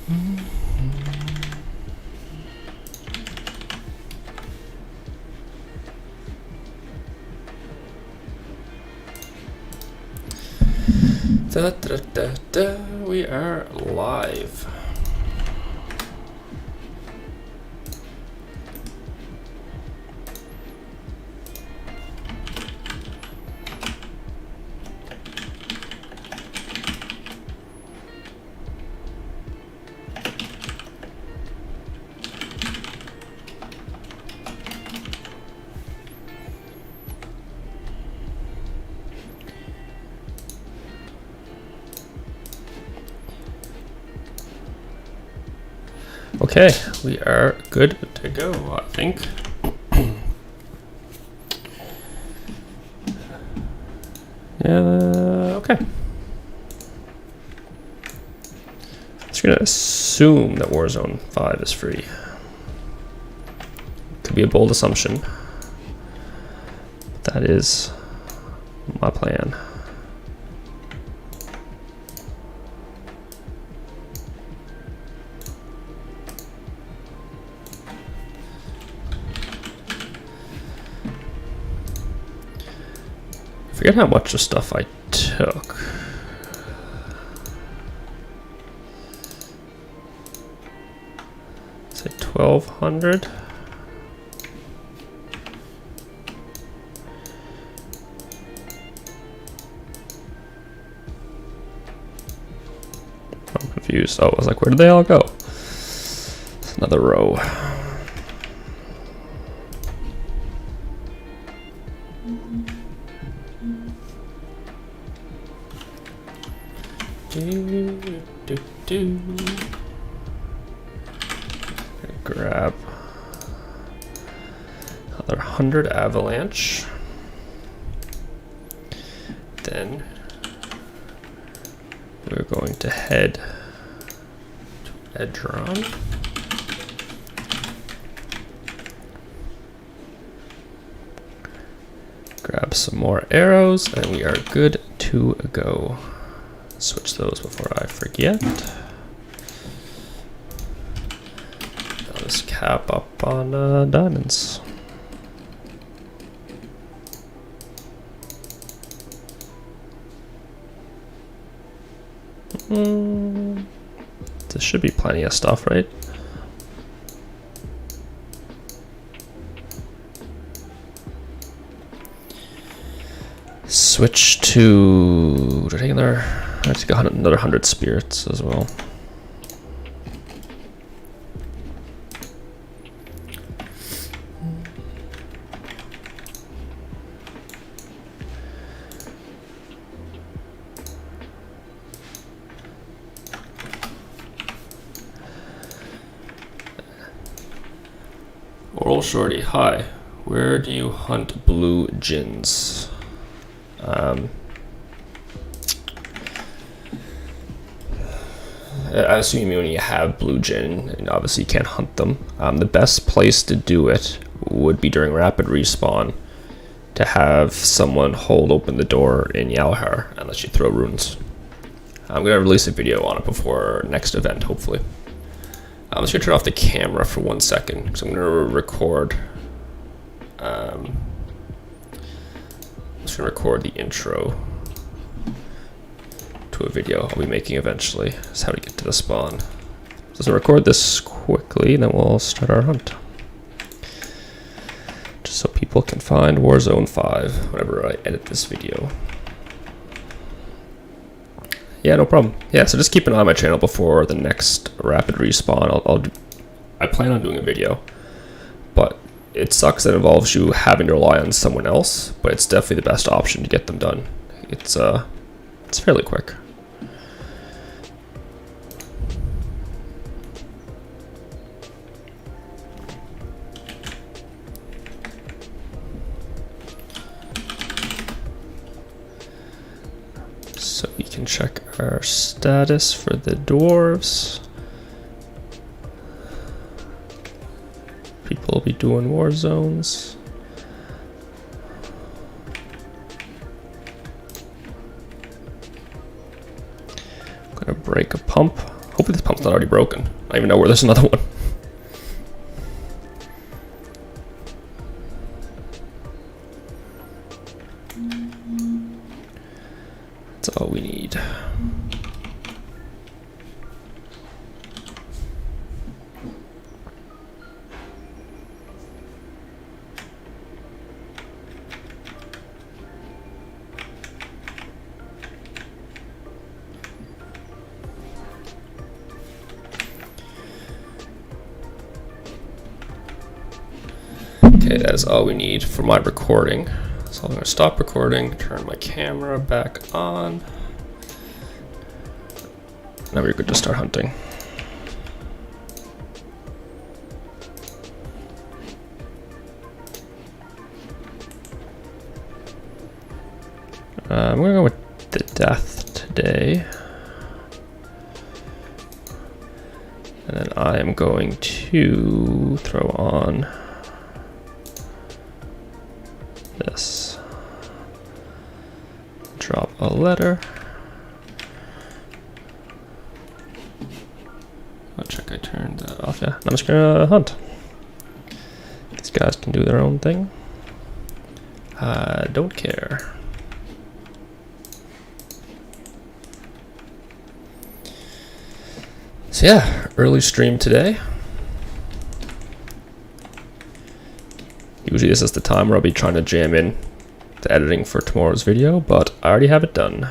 We are live. Okay, we are good to go, I think. Yeah, okay. Just gonna assume that Warzone 5 is free. Could be a bold assumption, but that is my plan. I forget how much of stuff I took. Say 1,200. I'm confused. Oh, I was like, where did they all go? Another row. Grab another 100 avalanche. Then we're going to head to Edron. Grab some more arrows, and we are good to go. Switch those before I forget. I'll just cap up on diamonds. This should be plenty of stuff, right? Switch to another 100 spirits as well. Oral Shorty, hi. Where do you hunt blue gins? I assume when you have blue gin, and obviously you can't hunt them. The best place to do it would be during rapid respawn, to have someone hold open the door in Yalhar and let you throw runes. I'm gonna release a video on it before next event, hopefully. I'm just gonna turn off the camera for 1 second because I'm gonna record. I'm just gonna record the intro to a video I'll be making eventually. That's how to get to the spawn. So I'll record this quickly, and then we'll start our hunt. Just so people can find Warzone 5 whenever I edit this video. Yeah, no problem. Yeah, so just keep an eye on my channel before the next rapid respawn. I plan on doing a video, but it sucks that it involves you having to rely on someone else, but it's definitely the best option to get them done. It's fairly quick. So we can check our status for the dwarves. People will be doing war zones. I'm gonna break a pump Hopefully this pump's not already broken. I don't even know where there's another one. That's all we need. Okay, that is all we need for my recording. So I'm going to stop recording, turn my camera back on. Now we're good to start hunting. I'm going to go with the death today. And then I am going to throw on this. Drop a letter. I'll check I turned that off. Yeah, I'm just gonna hunt. These guys can do their own thing. I don't care. So yeah, early stream today. Usually this is the time where I'll be trying to jam in the editing for tomorrow's video, but I already have it done.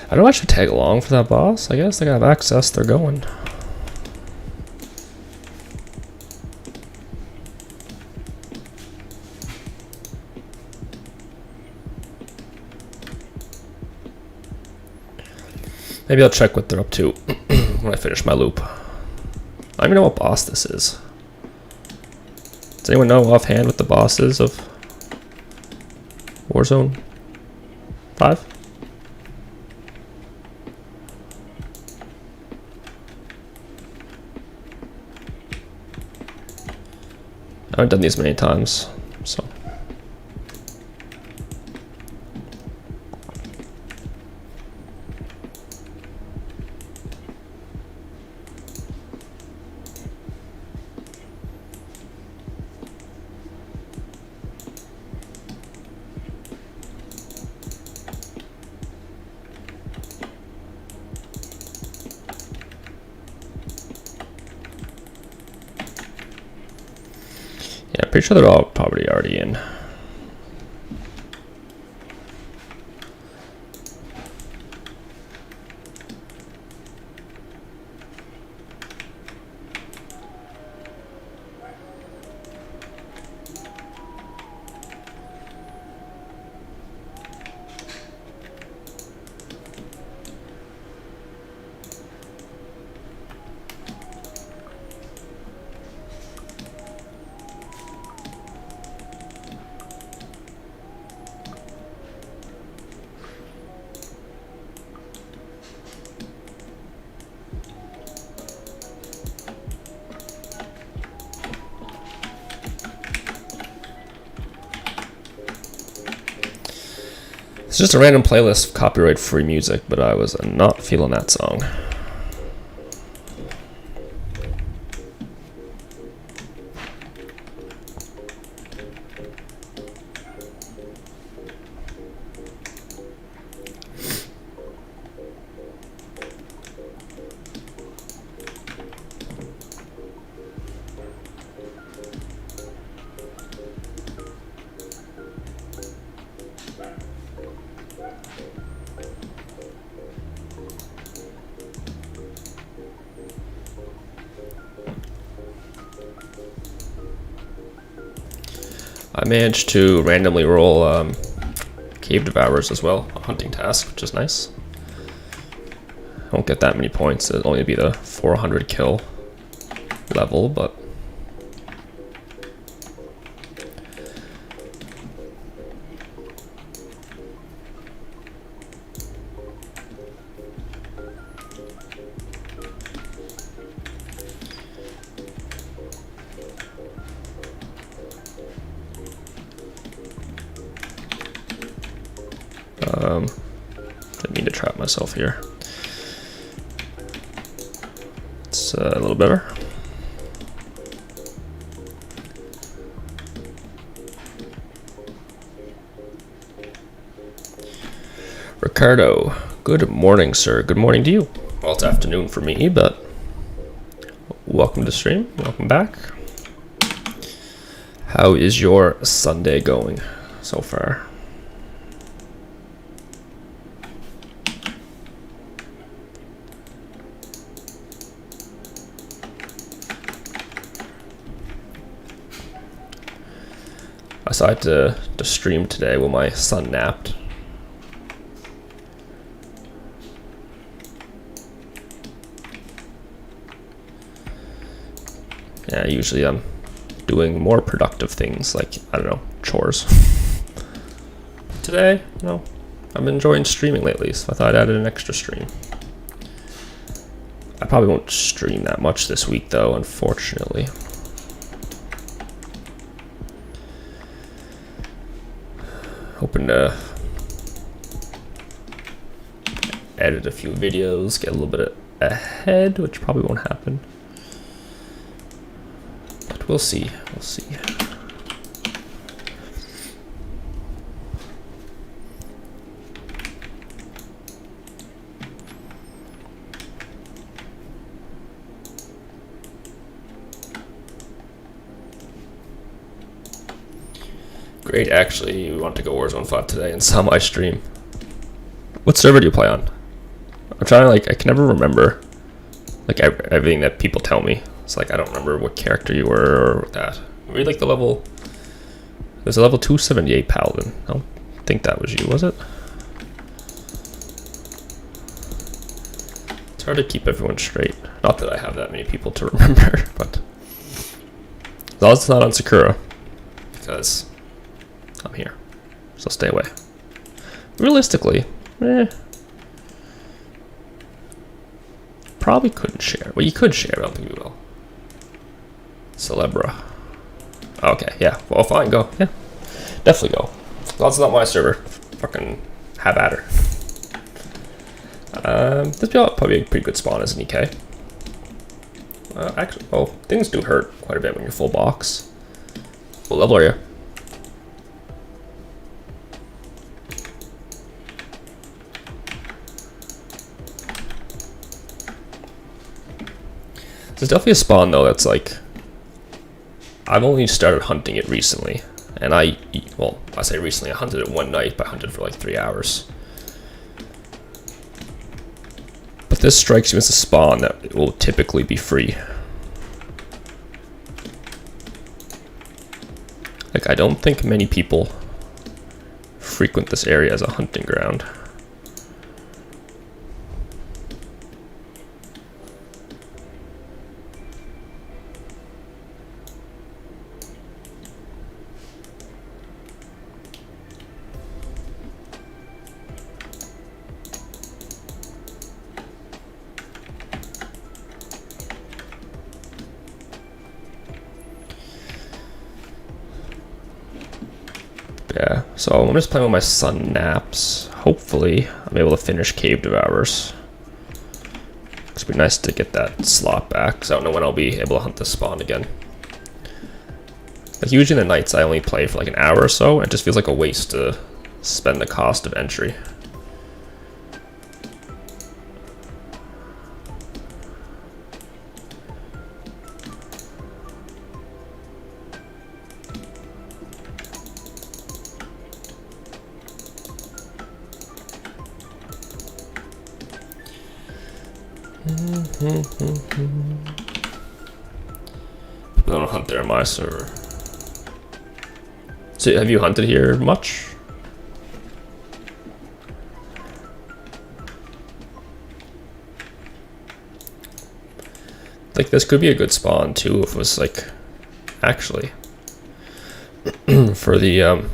I don't know if I should tag along for that boss. I guess they have access, they're going. Maybe I'll check what they're up to when I finish my loop. I don't even know what boss this is. Does anyone know offhand what the boss is of Warzone 5? I haven't done these many times, so. Yeah, I'm pretty sure they're all probably already in. It's just a random playlist of copyright-free music, but I was not feeling that song. I managed to randomly roll Cave Devourers as well, a hunting task, which is nice. I won't get that many points, it'll only be the 400 kill level, but Didn't mean to trap myself here. It's a little better. Ricardo, good morning, sir. Good morning to you. Well, it's afternoon for me, but welcome to stream. Welcome back. How is your Sunday going so far? I decided to stream today when my son napped. Yeah, usually I'm doing more productive things like, I don't know, chores. Today, I've been enjoying streaming lately, so I thought I'd add an extra stream. I probably won't stream that much this week though, unfortunately. Hoping to edit a few videos, get a little bit ahead, which probably won't happen. But we'll see, we'll see. Great, actually, we want to go Warzone 5 today and saw my stream. What server do you play on? I'm trying to, I can never remember, everything that people tell me. It's I don't remember what character you were or that. Were you the level... There's a level 278 Paladin. I don't think that was you, was it? It's hard to keep everyone straight. Not that I have that many people to remember, but... As long as it's not on Sakura. Because... I'm here, so stay away. Realistically, probably couldn't share. Well, you could share, I don't think we will. Celebra. Okay, yeah, well, fine, go. Yeah, definitely go. As long as it's not my server, fucking have at her. This would probably be a pretty good spawn as an EK. Actually, oh, things do hurt quite a bit when you're full box. What level are you? There's definitely a spawn though that's I've only started hunting it recently, and I say recently, I hunted it one night, but I hunted for 3 hours. But this strikes me as a spawn that will typically be free. I don't think many people frequent this area as a hunting ground. Yeah, so I'm just playing when my son naps. Hopefully, I'm able to finish Cave Devourers. It'd be nice to get that slot back, because I don't know when I'll be able to hunt this spawn again. Usually in the nights I only play for an hour or so, and it just feels like a waste to spend the cost of entry. People don't hunt there on my server. So have you hunted here much? This could be a good spawn too if it was actually for the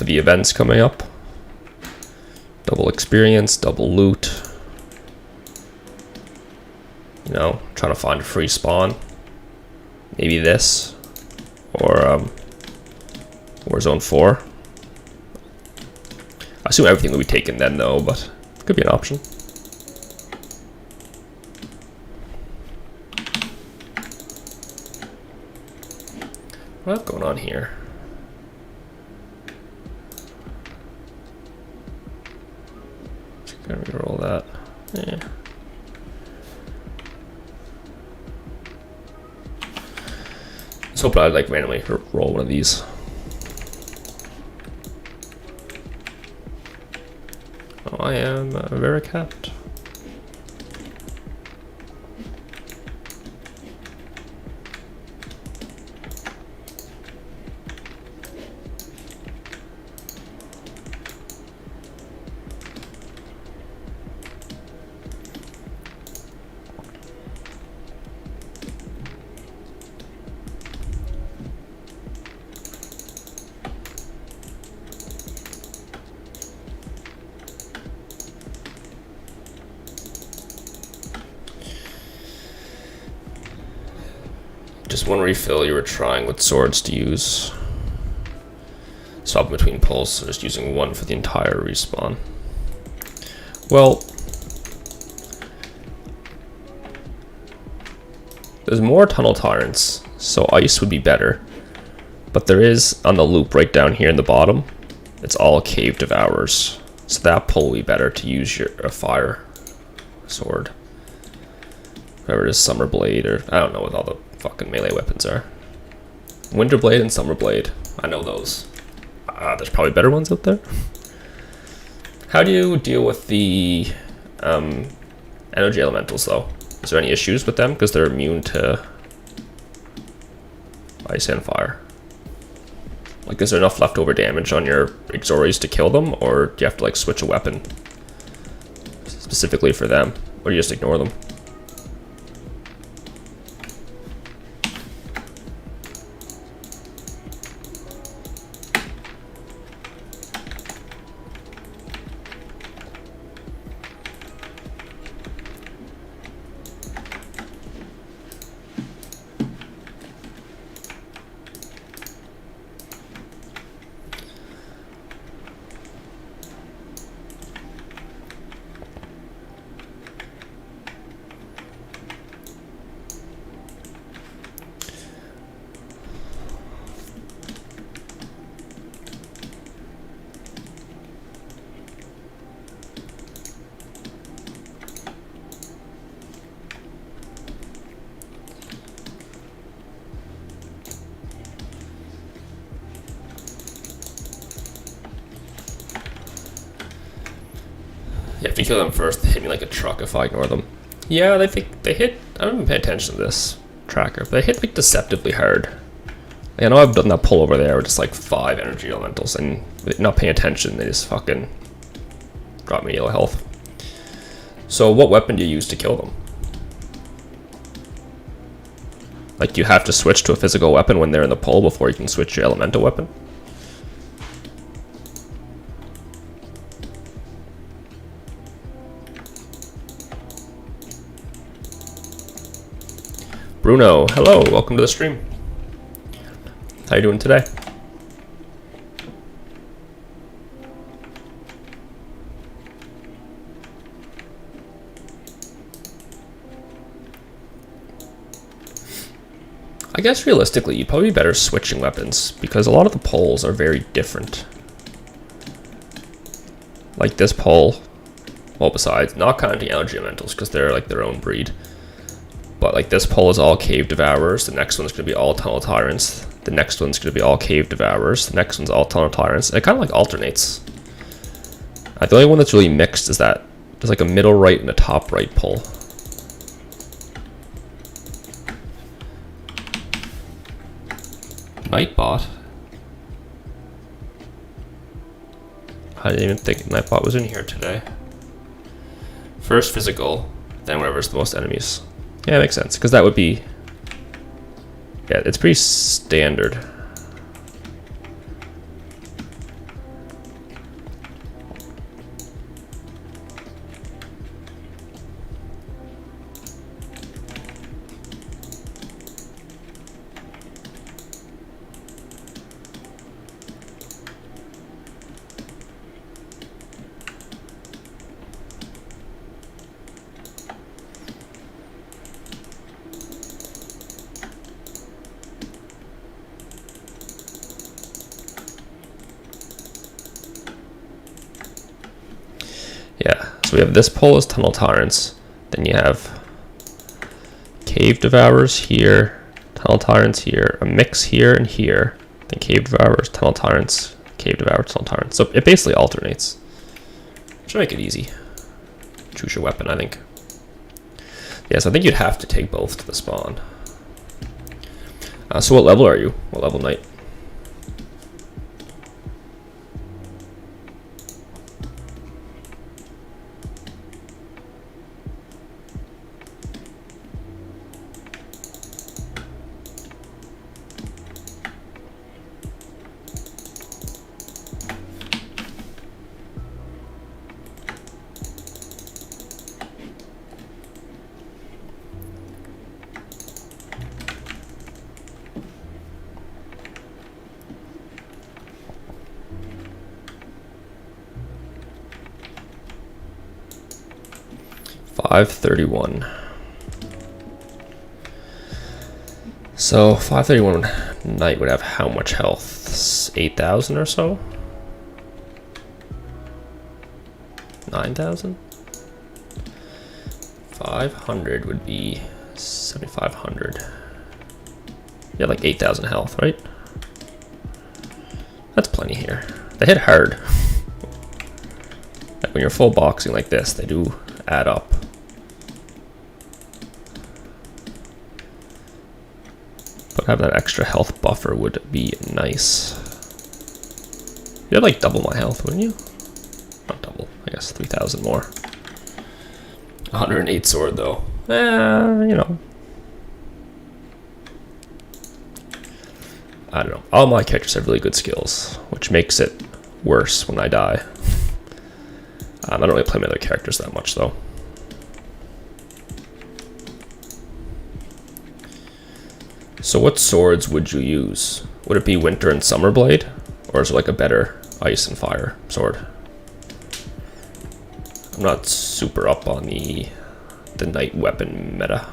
events coming up. Double experience, double loot. Trying to find a free spawn. Maybe this. Or Warzone 4. I assume everything will be taken then, though, but it could be an option. What's going on here? Just gonna reroll that. Yeah. Let's hope I'd like randomly roll one of these. Oh, I am very capped. Just one refill you were trying with swords to use. Swap between pulls, so just using one for the entire respawn. Well, there's more tunnel tolerance, so ice would be better. But there is, on the loop right down here in the bottom, it's all cave devours. So that pull will be better to use a fire sword. Whatever it is, Summer Blade, or I don't know what all the fucking melee weapons are. Winter Blade and Summer Blade. I know those. There's probably better ones out there. How do you deal with the energy elementals, though? Is there any issues with them? Because they're immune to ice and fire. Like, is there enough leftover damage on your Exories to kill them? Or do you have to, like, switch a weapon specifically for them? Or do you just ignore them? Yeah, if you kill them first, they hit me like a truck if I ignore them. Yeah, they hit. I don't even pay attention to this tracker, but they hit like deceptively hard. Like, I know I've done that pull over there with just like 5 energy elementals, and not paying attention, they just fucking drop me yellow health. So, what weapon do you use to kill them? Like, do you have to switch to a physical weapon when they're in the pull before you can switch your elemental weapon? Bruno, hello, welcome to the stream. How you doing today? I guess realistically, you'd probably be better switching weapons because a lot of the pulls are very different. Like this pull, well, besides not counting energy elementals because they're like their own breed. But like this pull is all cave devourers, the next one's gonna be all tunnel tyrants, the next one's gonna be all cave devourers, the next one's all tunnel tyrants. It kind of like alternates. The only one that's really mixed is that there's like a middle right and a top right pull. Nightbot? I didn't even think Nightbot was in here today. First physical, then whatever's the most enemies. Yeah, it makes sense, because that would be... Yeah, it's pretty standard. Yeah, so we have this pole is Tunnel Tyrants. Then you have Cave Devourers here, Tunnel Tyrants here, a mix here and here. Then Cave Devourers, Tunnel Tyrants, Cave Devourers, Tunnel Tyrants. So it basically alternates. Should make it easy. Choose your weapon, I think. Yeah, so I think you'd have to take both to the spawn. So what level are you? What level knight? $531. So 531 knight would have how much health? 8,000 or so? 9,000? 500 would be 7,500. Yeah, like 8,000 health, right? That's plenty here. They hit hard. Like when you're full boxing like this, they do add up. But having that extra health buffer would be nice. You'd like double my health, wouldn't you? Not double, I guess 3,000 more. 108 sword though. You know. I don't know. All my characters have really good skills, which makes it worse when I die. I don't really play my other characters that much though. So what swords would you use? Would it be Winter and Summer Blade? Or is it like a better Ice and Fire sword? I'm not super up on the night weapon meta.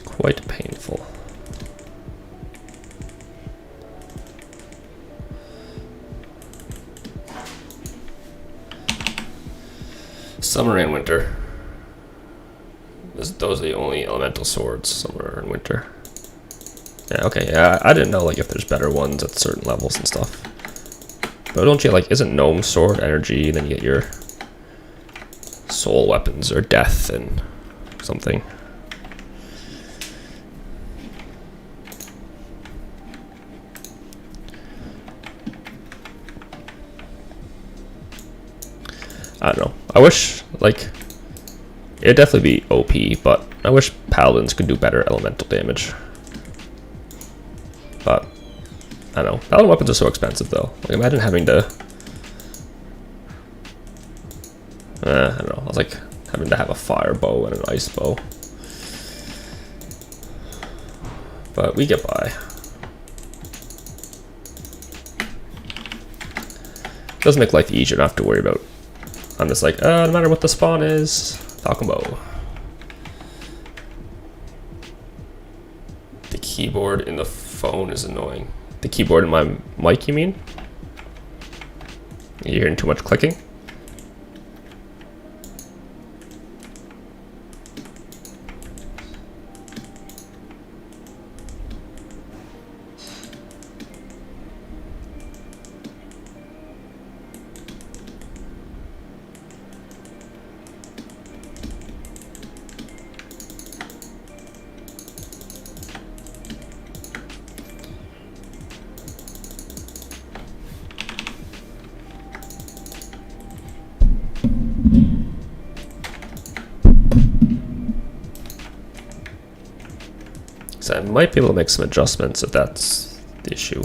Quite painful. Summer and winter. Those are the only elemental swords, summer and winter. Yeah, okay, yeah, I didn't know like if there's better ones at certain levels and stuff. But don't you like, isn't gnome sword energy, then you get your soul weapons or death and something? I don't know. I wish, like, it'd definitely be OP, but I wish paladins could do better elemental damage. But, I don't know. Paladin weapons are so expensive, though. Like, imagine having to... I don't know. I was like, having to have a fire bow and an ice bow. But we get by. It does make life easier not to worry about. I'm just like, no matter what the spawn is, Falcon Bow. The keyboard in the phone is annoying. The keyboard in my mic, you mean? You're hearing too much clicking? I might be able to make some adjustments if that's the issue.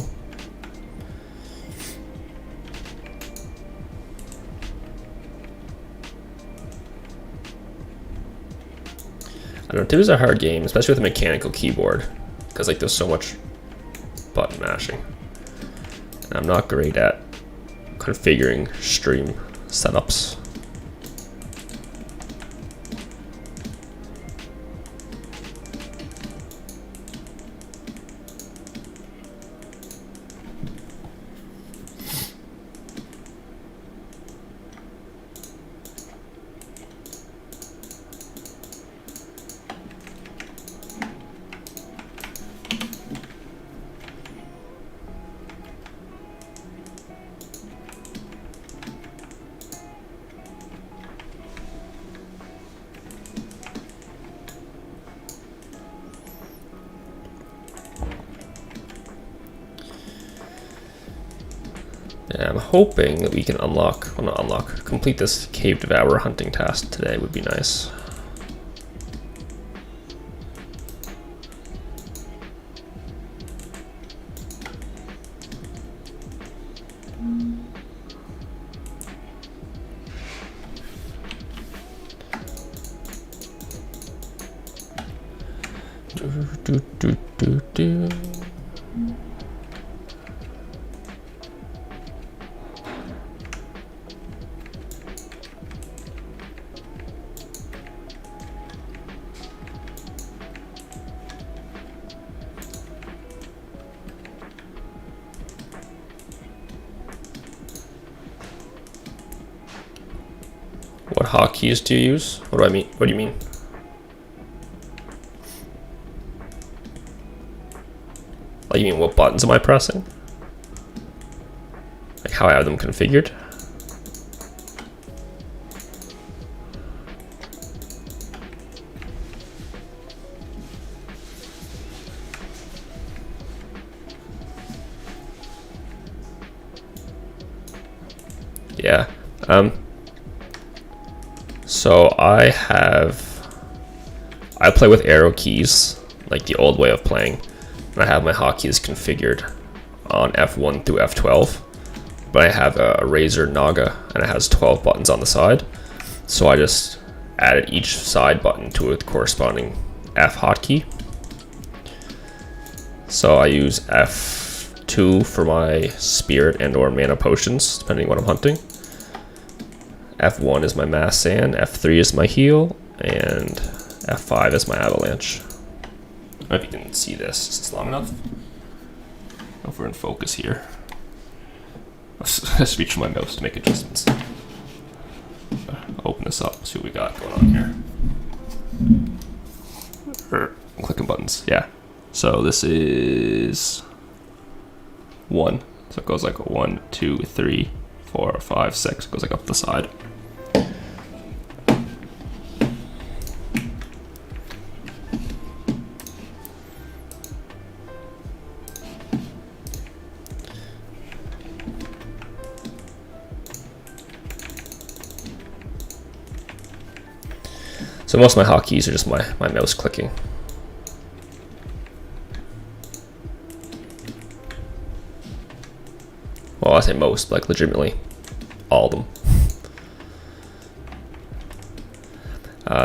I don't know, Tibby's a hard game, especially with a mechanical keyboard, because like there's so much button mashing. And I'm not great at configuring stream setups. Yeah, I'm hoping that we can complete this cave devourer hunting task today would be nice. Do. What hotkeys do you use? What do I mean? What do you mean? Like, you mean what buttons am I pressing? Like how I have them configured? Yeah. So I play with arrow keys, like the old way of playing. And I have my hotkeys configured on F1 through F12. But I have a Razer Naga, and it has 12 buttons on the side. So I just added each side button to a corresponding F hotkey. So I use F2 for my spirit and or mana potions, depending on what I'm hunting. F1 is my mass sand, F3 is my heal, and F5 is my avalanche. I don't know if you can see this. Is this long enough? I don't know if we're in focus here. Let's reach my mouse to make adjustments. Open this up, see what we got going on here. I'm clicking buttons, yeah. So this is 1. So it goes like 1, 2, 3, 4, 5, 6. It goes like up the side. So most of my hotkeys are just my mouse clicking. Well, I say most, like legitimately all of them.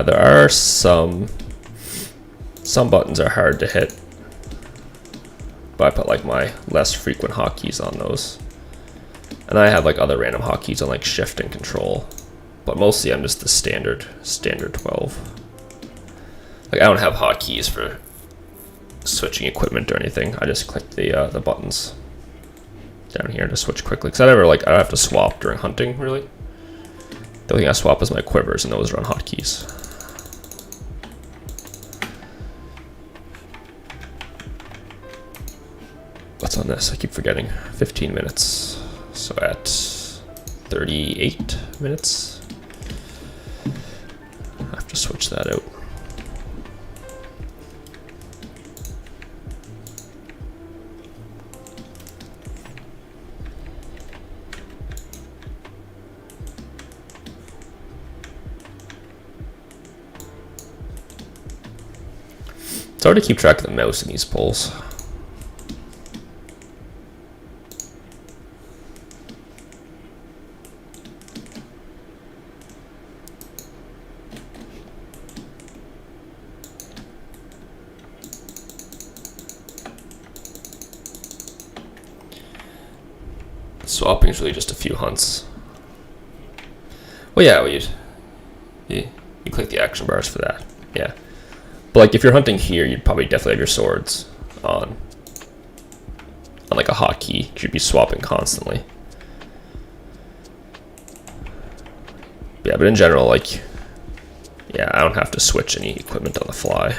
There are some buttons are hard to hit, but I put like my less frequent hotkeys on those. And I have like other random hotkeys on like shift and control. But mostly I'm just the standard 12. Like I don't have hotkeys for switching equipment or anything. I just click the buttons down here to switch quickly. Because I don't have to swap during hunting really. The only thing I swap is my quivers, and those are on hotkeys. What's on this? I keep forgetting. 15 minutes. So at 38 minutes. I have to switch that out. It's hard to keep track of the mouse in these polls. Swapping is really just a few hunts. Well, yeah, you click the action bars for that. Yeah. But like if you're hunting here, you'd probably definitely have your swords on like a hotkey. You should be swapping constantly. Yeah, but in general, like, yeah, I don't have to switch any equipment on the fly.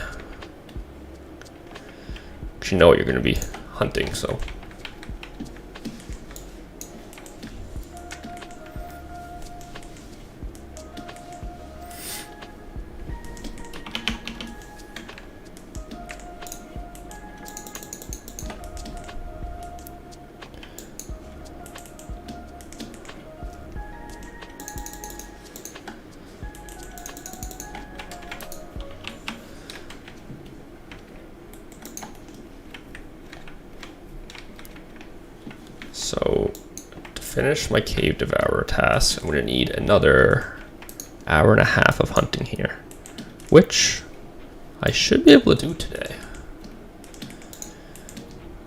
'Cause you know what you're going to be hunting, so. So to finish my cave devourer task, I'm going to need another hour and a half of hunting here, which I should be able to do today.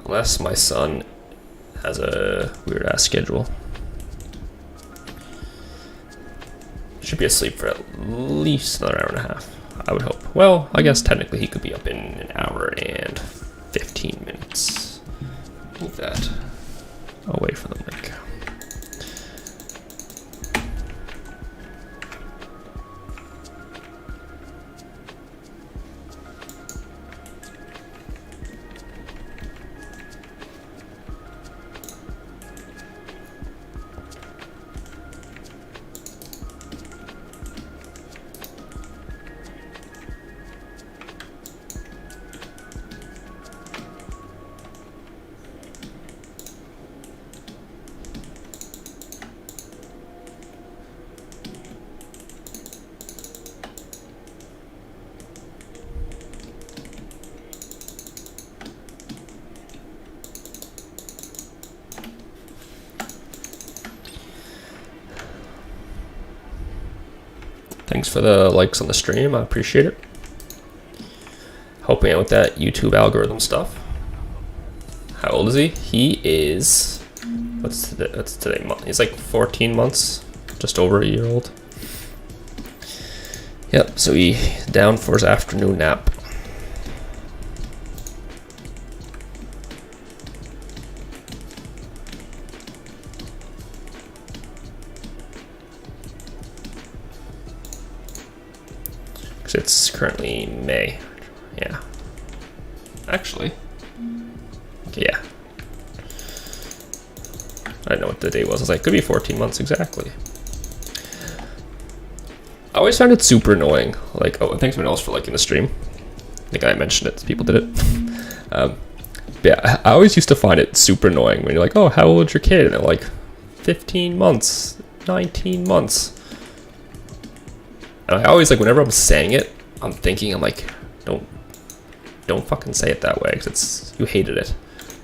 Unless my son has a weird ass schedule. Should be asleep for at least another hour and a half, I would hope. Well, I guess technically he could be up in an hour and 15 minutes. Move that away from the mic. Thanks for the likes on the stream, I appreciate it. Helping out with that YouTube algorithm stuff. How old is he? He is, what's today? He's like 14 months, just over a year old. Yep, so he's down for his afternoon nap. It's currently May. Yeah. Actually. Yeah. I didn't know what the date was. I was like, could be 14 months exactly. I always found it super annoying. Like, oh, thanks everyone else for liking the stream. I think I mentioned it. People did it. Yeah, I always used to find it super annoying when you're like, oh, how old is your kid? And they're like, 15 months, 19 months. And I always, like, whenever I'm saying it, I'm like, don't fucking say it that way, because you hated it.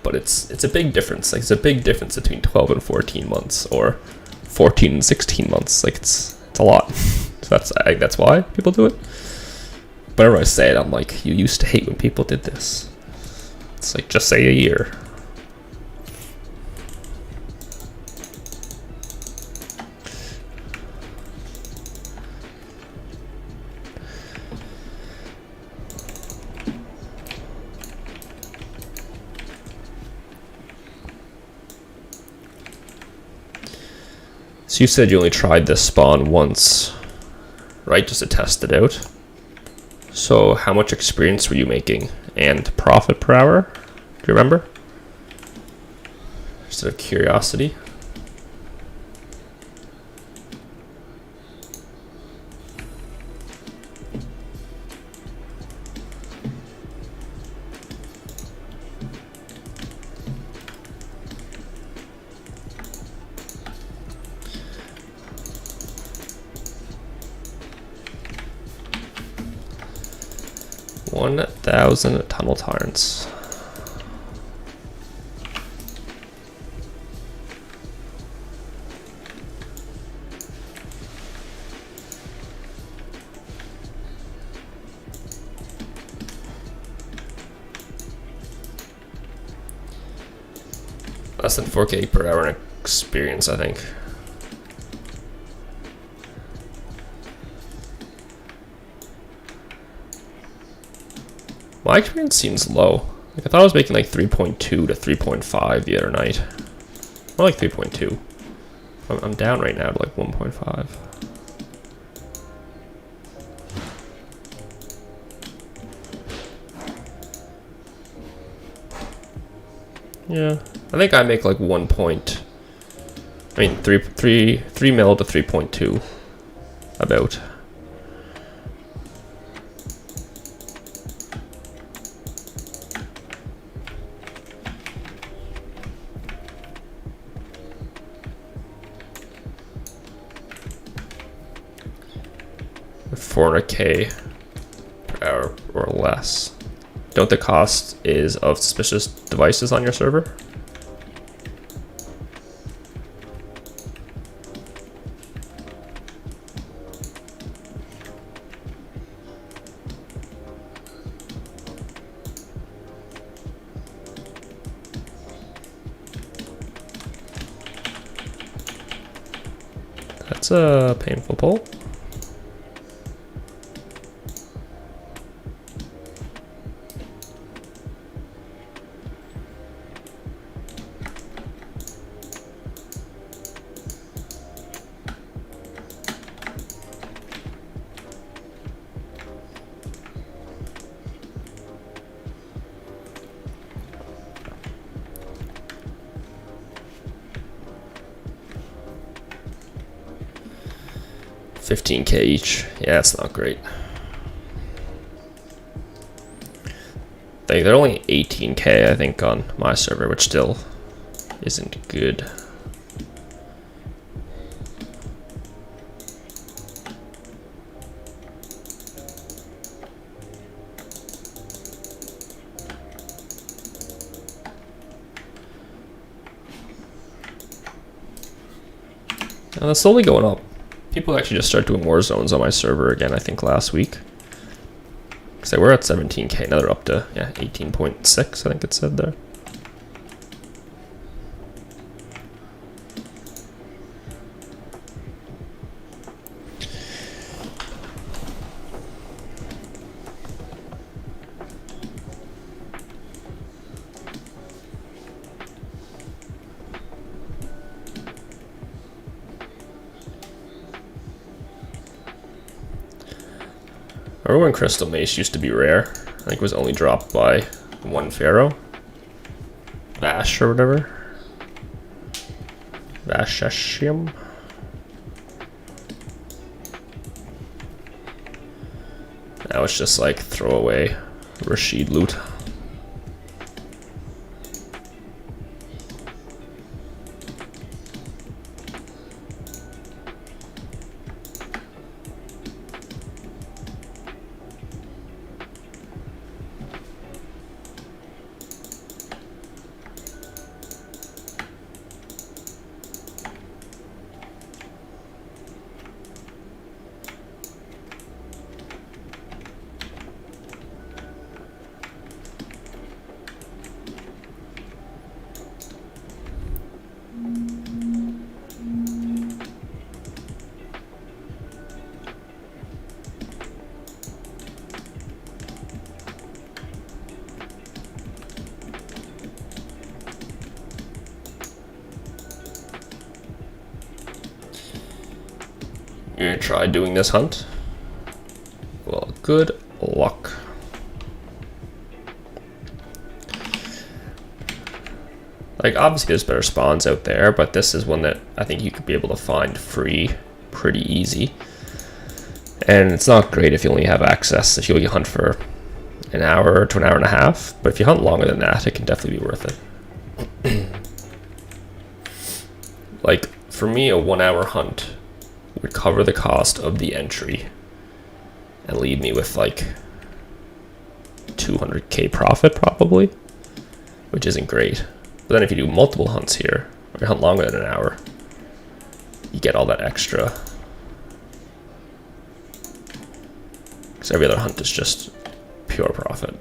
But it's a big difference. Like, it's a big difference between 12 and 14 months, or 14 and 16 months. Like, it's a lot. So that's why people do it. But whenever I say it, I'm like, you used to hate when people did this. It's like, just say a year. So you said you only tried this spawn once, right? Just to test it out. So how much experience were you making and profit per hour? Do you remember? Just out of curiosity. 1,000 tunnel tyrants. Less than 4K per hour in experience, I think. My experience seems low. Like I thought I was making like 3.2 to 3.5 the other night. More like 3.2. I'm down right now to like 1.5. Yeah, I think I make like 3 mil to 3.2 about. $400K per hour or less. Don't the cost is of suspicious devices on your server? That's a painful pull. $15K each. Yeah, that's not great. They're only 18K, I think, on my server, which still isn't good. And that's slowly going up. People actually just started doing Warzones on my server again, I think, last week. Because they were at 17K, now they're up to, yeah, 18.6, I think it said there. I remember when Crystal Mace used to be rare. I think it was only dropped by one Pharaoh. Vash or whatever. Vashashium. Now it's just like throwaway Rashid loot. You're gonna try doing this hunt? Well, good luck. Like, obviously there's better spawns out there, but this is one that I think you could be able to find free pretty easy. And it's not great if you only have access, if you only hunt for an hour to an hour and a half, but if you hunt longer than that, it can definitely be worth it. Like, for me, a 1 hour hunt would cover the cost of the entry and leave me with like 200k profit probably, which isn't great. But then if you do multiple hunts here, or you hunt longer than an hour, you get all that extra. Because every other hunt is just pure profit.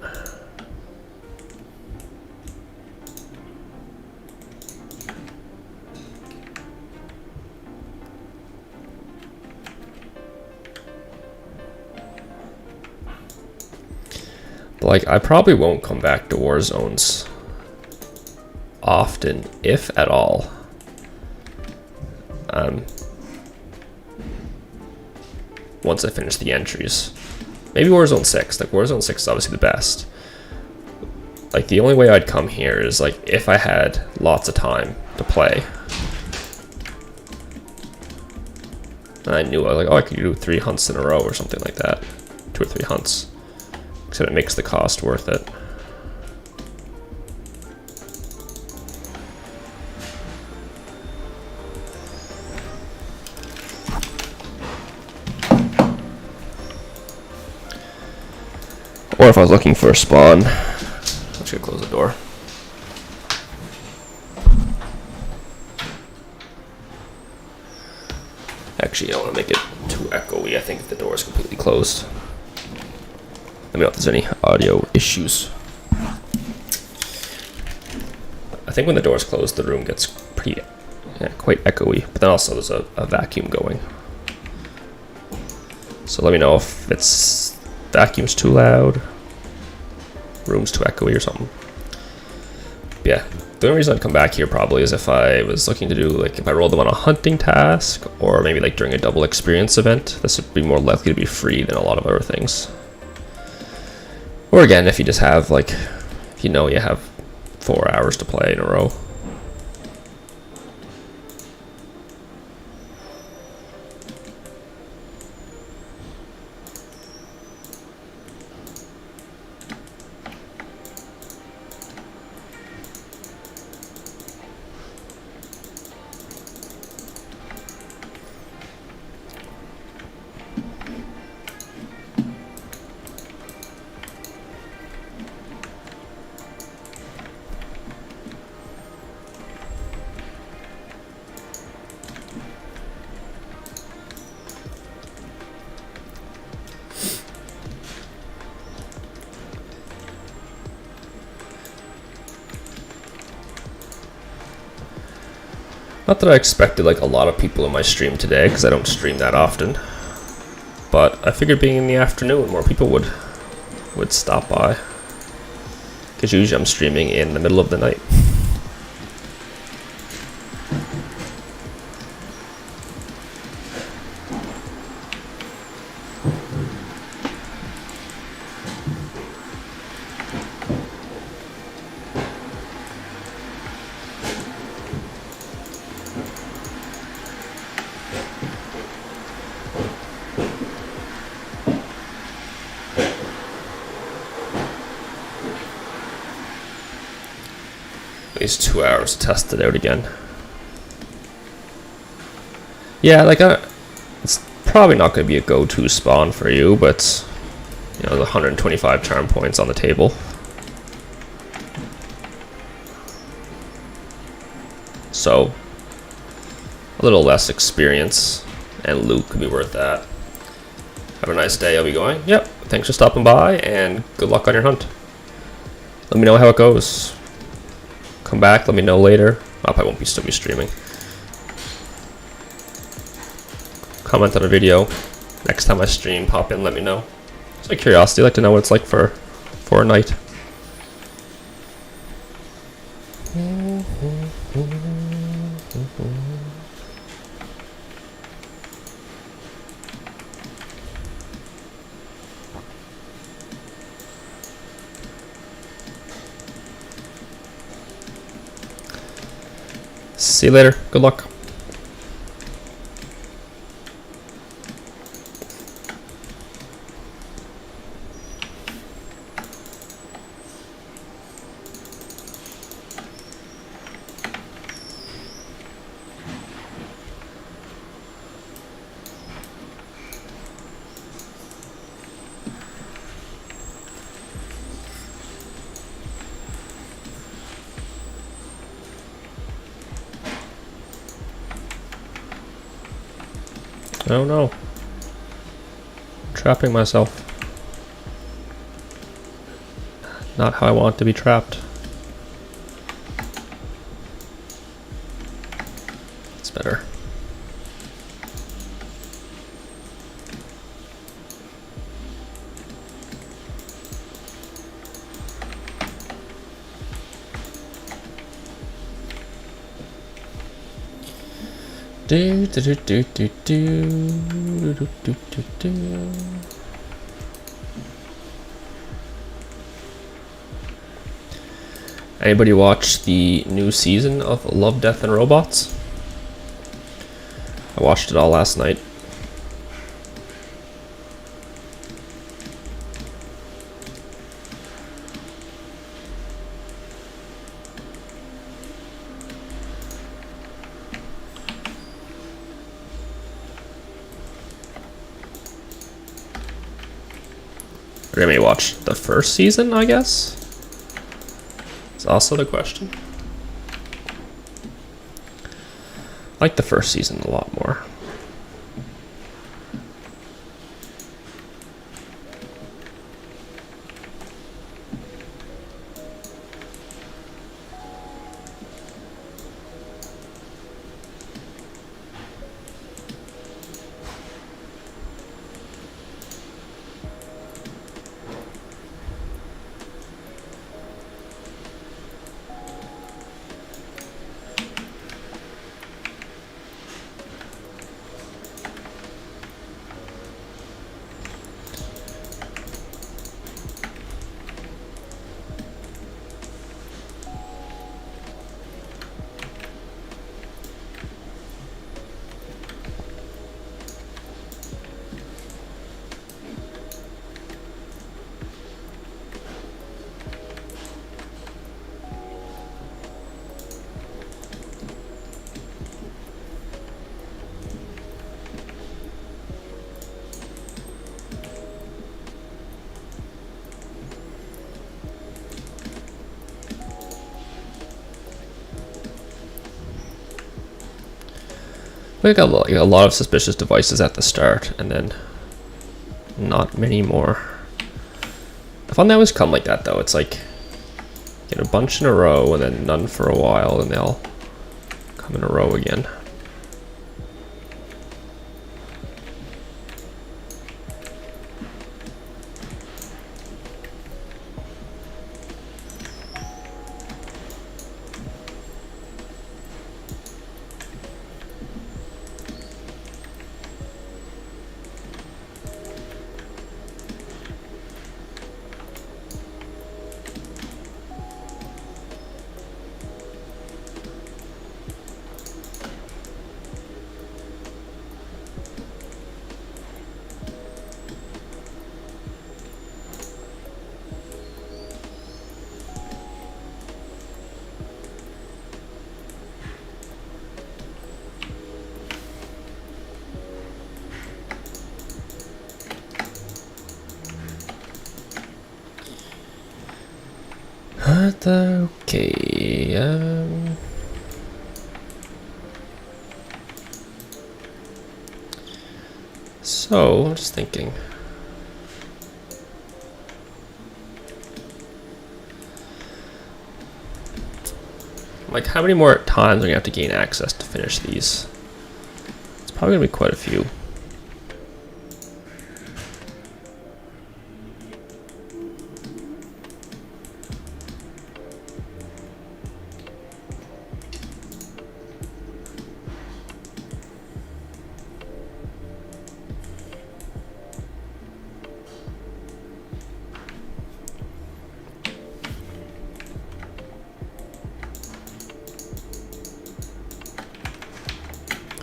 But like, I probably won't come back to Warzones often, if at all. Once I finish the entries. Maybe Warzone 6. Like, Warzone 6 is obviously the best. Like, the only way I'd come here is, like, if I had lots of time to play. And I knew, like, oh, I could do 3 hunts in a row or something like that. 2 or 3 hunts. So it makes the cost worth it. Or if I was looking for a spawn, I should close the door. Actually, I don't want to make it too echoey. I think if the door is completely closed. Let me know if there's any audio issues. I think when the door is closed, the room gets quite echoey. But then also there's a vacuum going. So let me know if it's vacuum's too loud, room's too echoey or something. But yeah, the only reason I'd come back here probably is if I was looking to do, like, if I rolled them on a hunting task, or maybe like during a double experience event. This would be more likely to be free than a lot of other things. Or again, if you just have, like, if you know you have 4 hours to play in a row. Not that I expected, like, a lot of people in my stream today, because I don't stream that often. But I figured being in the afternoon, more people would stop by. Because usually I'm streaming in the middle of the night. These 2 hours to test it out again. Yeah, like, it's probably not going to be a go-to spawn for you, but, you know, the 125 charm points on the table. So, a little less experience and loot could be worth that. Have a nice day. I'll be going. Yep. Thanks for stopping by, and good luck on your hunt. Let me know how it goes. Come back, let me know later. I probably won't still be streaming. Comment on a video. Next time I stream, pop in, let me know. Just out of curiosity, I'd like to know what it's like for a night. See you later. Good luck. Oh no. I'm trapping myself. Not how I want to be trapped. It's better. Do do do do do do do do do do. Anybody watch the new season of Love, Death, and Robots? I watched it all last night. Or maybe watch the first season, I guess? Is also the question. I like the first season a lot more. We got a lot of suspicious devices at the start, and then not many more. I find they always come like that, though. It's like, get a bunch in a row, and then none for a while, and they'll come in a row again. Okay, so I'm just thinking. Like, how many more times are we gonna have to gain access to finish these? It's probably gonna be quite a few.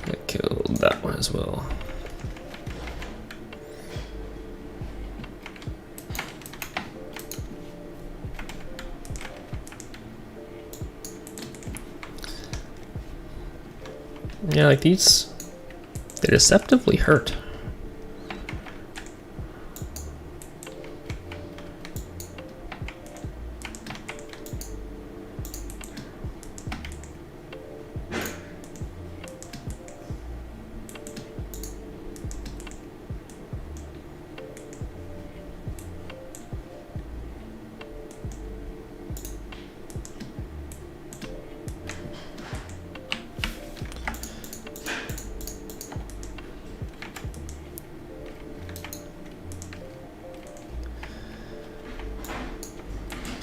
I killed that one as well. Yeah, like these, they deceptively hurt.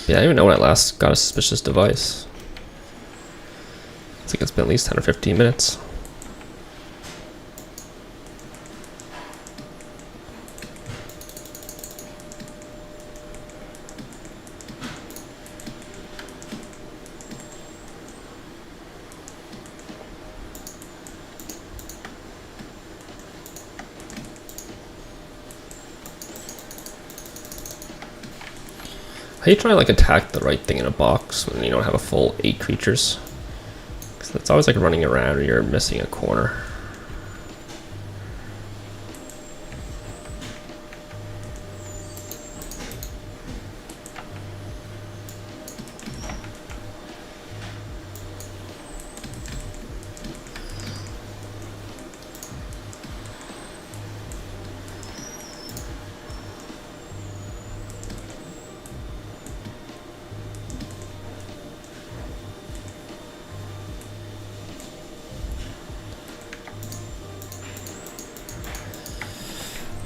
Yeah, I don't even know when I last got a suspicious device. I think it's been at least 10 or 15 minutes. How do you try to like attack the right thing in a box when you don't have a full 8 creatures? Because it's always like running around or you're missing a corner.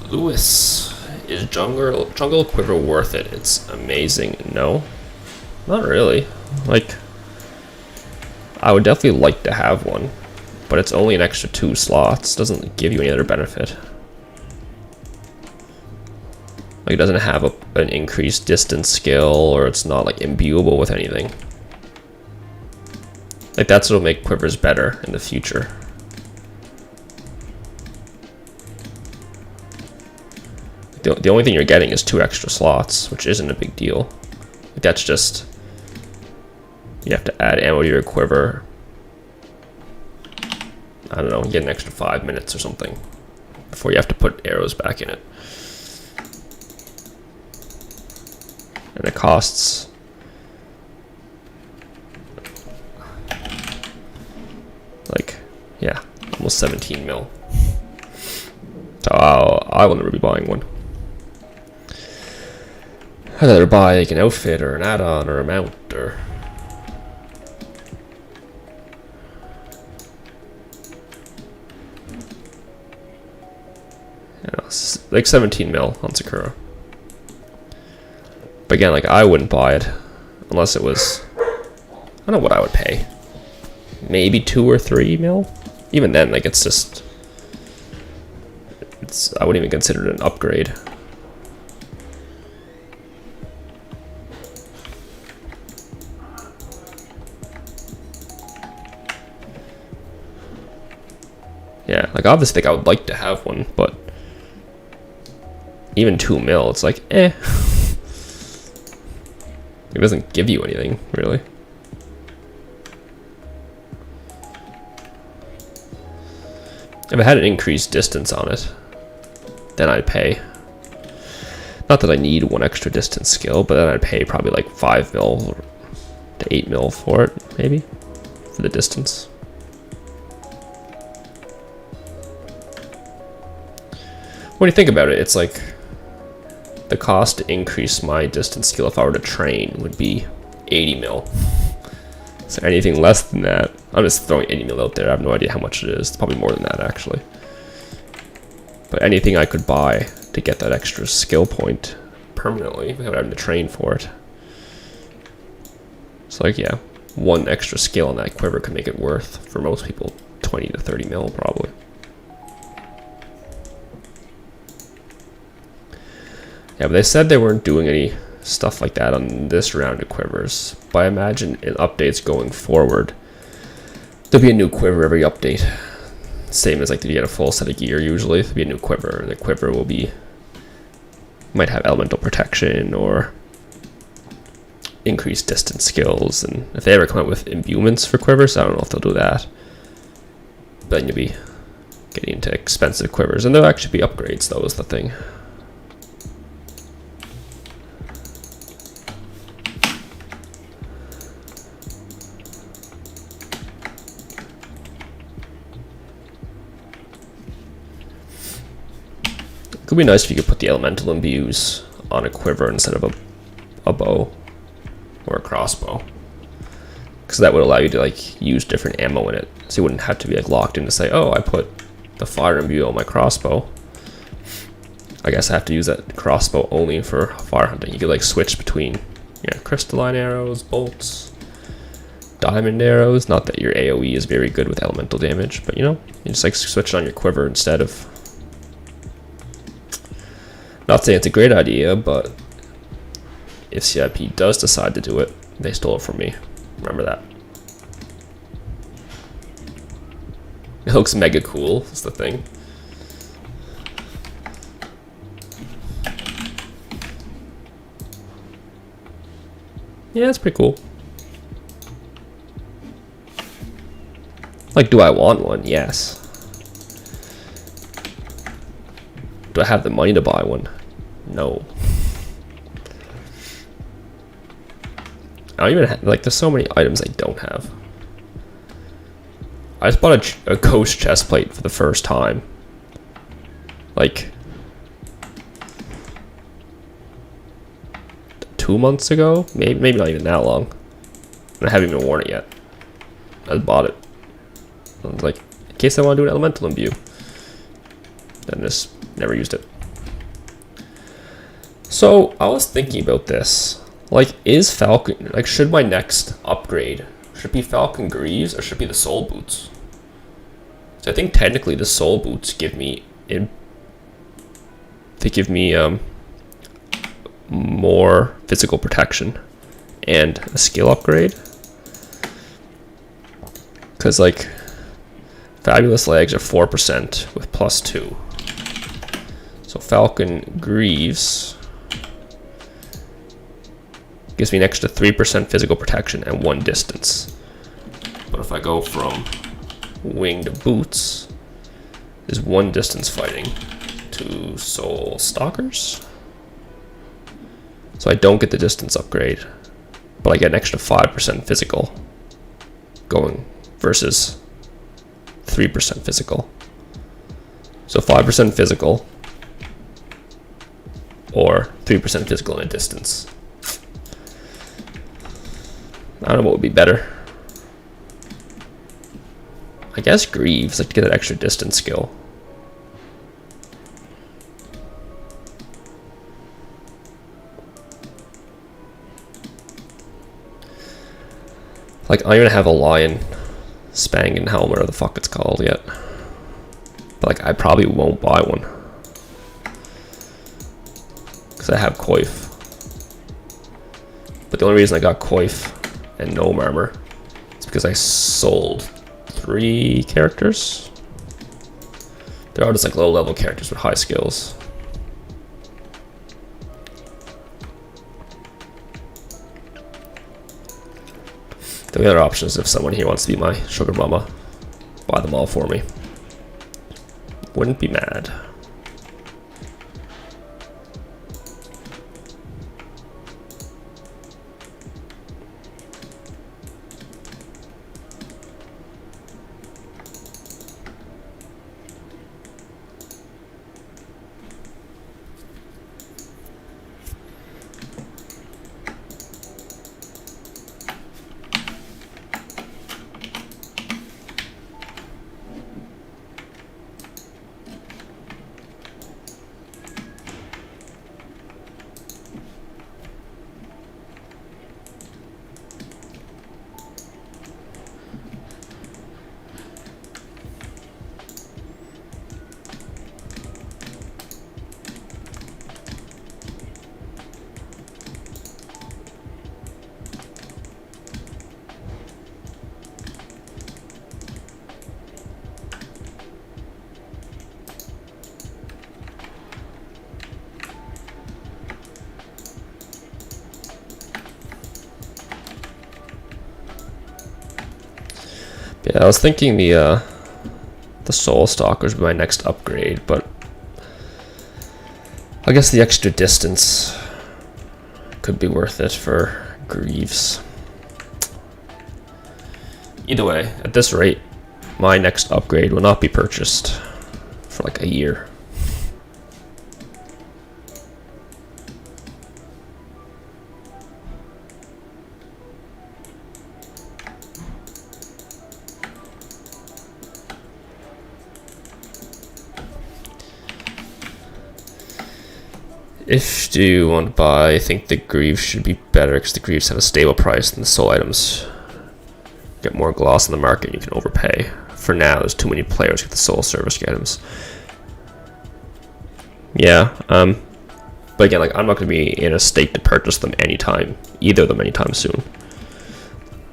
Lewis, is jungle quiver worth it? It's amazing. No, not really. Like, I would definitely like to have one, but it's only an extra 2 slots. Doesn't give you any other benefit. Like, it doesn't have an increased distance skill, or it's not like imbuable with anything. Like, that's what'll make quivers better in the future. The only thing you're getting is 2 extra slots, which isn't a big deal. Like, that's just, you have to add ammo to your quiver. I don't know, you get an extra 5 minutes or something before you have to put arrows back in it. And it costs like, yeah, almost 17 mil. So I will never be buying one. I'd rather buy like an outfit or an add-on or a mount or... You know, like 17 mil on Sakura. But again, like, I wouldn't buy it unless it was... I don't know what I would pay. Maybe 2 or 3 mil? Even then, like, it's just... I wouldn't even consider it an upgrade. Yeah, like, obviously, like, I would like to have one, but even 2 mil, it's like, eh. It doesn't give you anything, really. If it had an increased distance on it, then I'd pay. Not that I need 1 extra distance skill, but then I'd pay probably like 5 mil to 8 mil for it, maybe, for the distance. When you think about it, it's like the cost to increase my distance skill if I were to train would be 80 mil. So anything less than that, I'm just throwing 80 mil out there. I have no idea how much it is. It's probably more than that, actually. But anything I could buy to get that extra skill point permanently without having to train for it. So, like, yeah, 1 extra skill on that quiver could make it worth, for most people, 20 to 30 mil, probably. Yeah, but they said they weren't doing any stuff like that on this round of quivers. But I imagine in updates going forward, there'll be a new quiver every update. Same as like you get a full set of gear usually. There'll be a new quiver, and the quiver will be, might have elemental protection or increased distance skills. And if they ever come out with imbuements for quivers, I don't know if they'll do that. But then you'll be getting into expensive quivers, and there'll actually be upgrades, though, is the thing. It would be nice if you could put the elemental imbues on a quiver instead of a bow or a crossbow, because that would allow you to like use different ammo in it, so you wouldn't have to be like locked in to say, oh, I put the fire imbue on my crossbow, I guess I have to use that crossbow only for fire hunting. You could like switch between Yeah, crystalline arrows, bolts, diamond arrows. Not that your AoE is very good with elemental damage, but you know, you just like switch on your quiver instead of. Not saying it's a great idea, but if CIP does decide to do it, they stole it from me. Remember that. It looks mega cool, is the thing. Yeah, it's pretty cool. Like, do I want one? Yes. Do I have the money to buy one? No. I don't even have, like, there's so many items I don't have. I just bought a ghost chest plate for the first time. Like 2 months ago? Maybe not even that long. And I haven't even worn it yet. I just bought it. I was like, in case I want to do an elemental imbue. Then just never used it. So I was thinking about this. Like, is Falcon, like, should my next upgrade, should it be Falcon Greaves or should it be the Soul Boots? So I think technically the Soul Boots give me, more physical protection and a skill upgrade. Because, like, Fabulous Legs are 4% with +2. So Falcon Greaves gives me an extra 3% physical protection and 1 distance. But if I go from Winged Boots, is 1 distance fighting to Soul Stalkers. So I don't get the distance upgrade, but I get an extra 5% physical going versus 3% physical. So 5% physical or 3% physical in a distance. I don't know what would be better. I guess Greaves, like, to get that extra distance skill. Like, I don't even have a lion Spangen helmet, or the fuck it's called yet. But, like, I probably won't buy one. Because I have Coif. But the only reason I got Coif and Gnome armor is because I sold 3 characters. They're all just like low level characters with high skills. The only other option is if someone here wants to be my sugar mama, buy them all for me. Wouldn't be mad. Yeah, I was thinking the Soul Stalkers would be my next upgrade, but I guess the extra distance could be worth it for Greaves. Either way, at this rate, my next upgrade will not be purchased for like a year. If you want to buy, I think the Greaves should be better. better because the greaves have a stable price and the soul items get more gloss in the market. You can overpay. For now, there's too many players with the soul service items. Yeah, but again, like, I'm not going to be in a state to purchase them anytime, either of them anytime soon.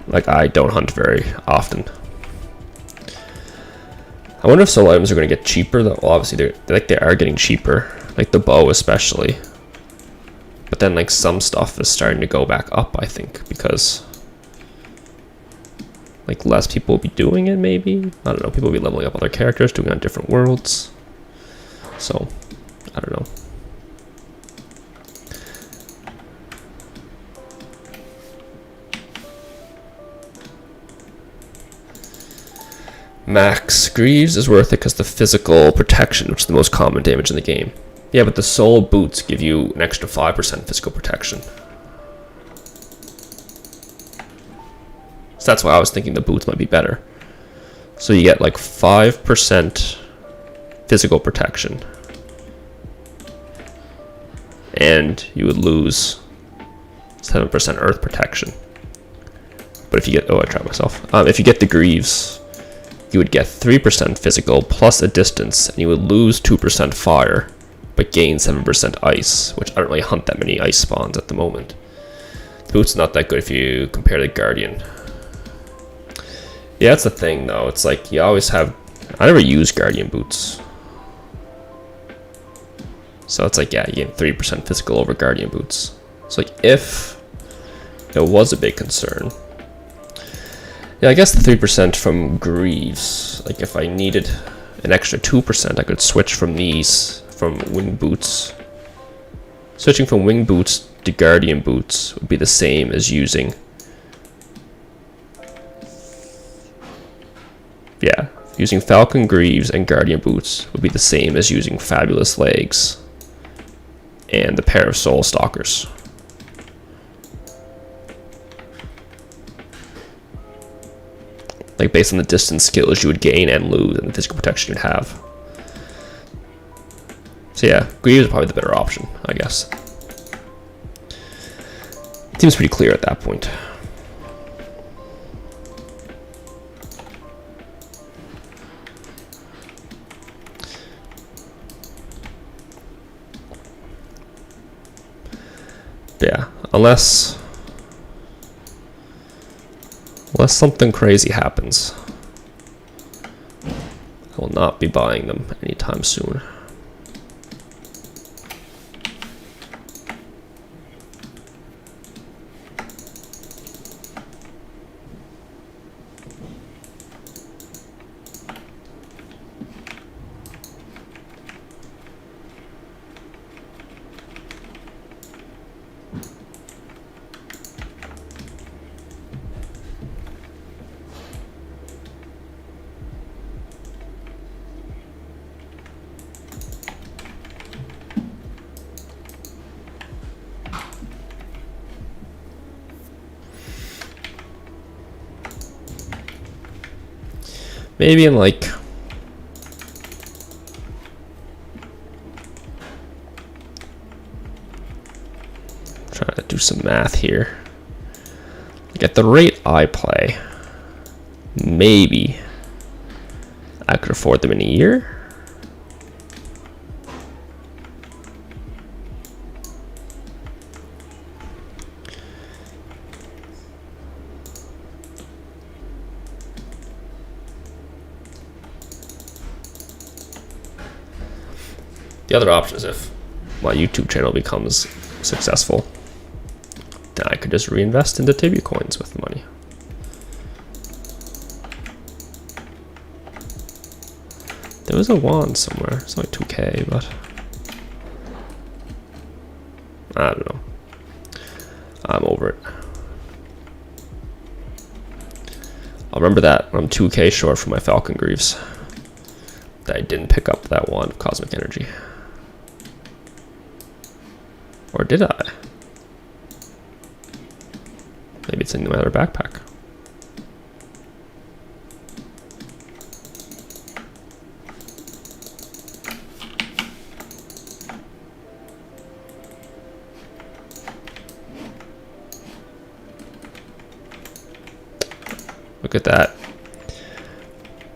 Like, I don't hunt very often. I wonder if soul items are going to get cheaper, though. Well, obviously, they are getting cheaper, like the bow especially. But then, like, some stuff is starting to go back up, I think, because, like, less people will be doing it, maybe? I don't know, people will be leveling up other characters, doing it on different worlds. So, I don't know. Max Greaves is worth it because the physical protection, which is the most common damage in the game. Yeah, but the soul boots give you an extra 5% physical protection. So that's why I was thinking the boots might be better. So you get like 5% physical protection. And you would lose 7% earth protection. But if you get, oh, I tried myself. If you get the Greaves, you would get 3% physical plus a distance, and you would lose 2% fire, but gain 7% ice, which I don't really hunt that many ice spawns at the moment. The boot's not that good if you compare the Guardian. Yeah, that's the thing though, it's like you always have, I never use Guardian boots. So it's like, yeah, you gain 3% physical over Guardian boots. So like, if it was a big concern, yeah, I guess the 3% from Greaves, like if I needed an extra 2%, I could switch from these, from wing boots. Switching from wing boots to Guardian boots would be the same as using, yeah, using Falcon Greaves and Guardian boots would be the same as using Fabulous Legs and the pair of Soul Stalkers. Like, based on the distance skills you would gain and lose and the physical protection you'd have. So yeah, Greaves is probably the better option, I guess. Seems pretty clear at that point. Yeah, unless something crazy happens, I will not be buying them anytime soon. Maybe in like, trying to do some math here. Like at the rate I play, maybe I could afford them in a year. The other option is if my YouTube channel becomes successful, then I could just reinvest into Tibia coins with the money. There was a wand somewhere. It's like 2K, but I don't know. I'm over it. I'll remember that I'm 2K short for my Falcon Greaves. That I didn't pick up that wand of Cosmic Energy. Or did I? Maybe it's in my other backpack. at that.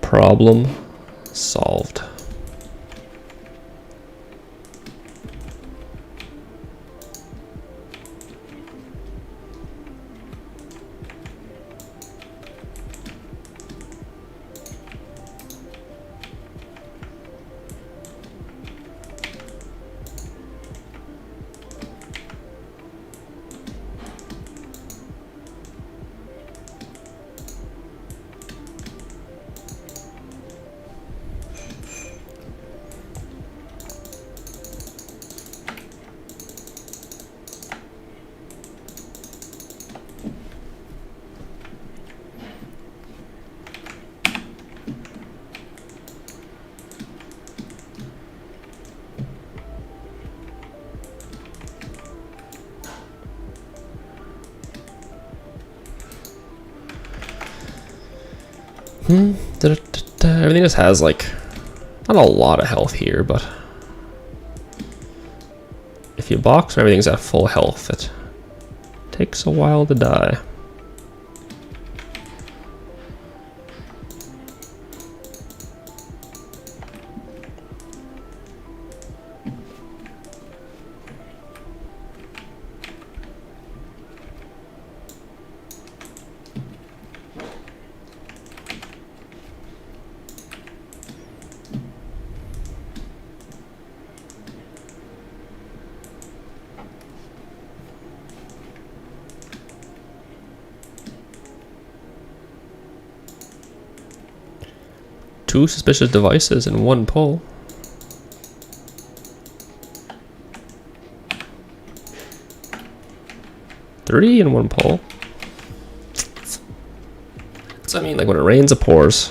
Problem solved. Everything just has like not a lot of health here, but if you box and everything's at full health, it takes a while to die. Two suspicious devices in one pull. Three in one pull. So I mean, like when it rains, it pours.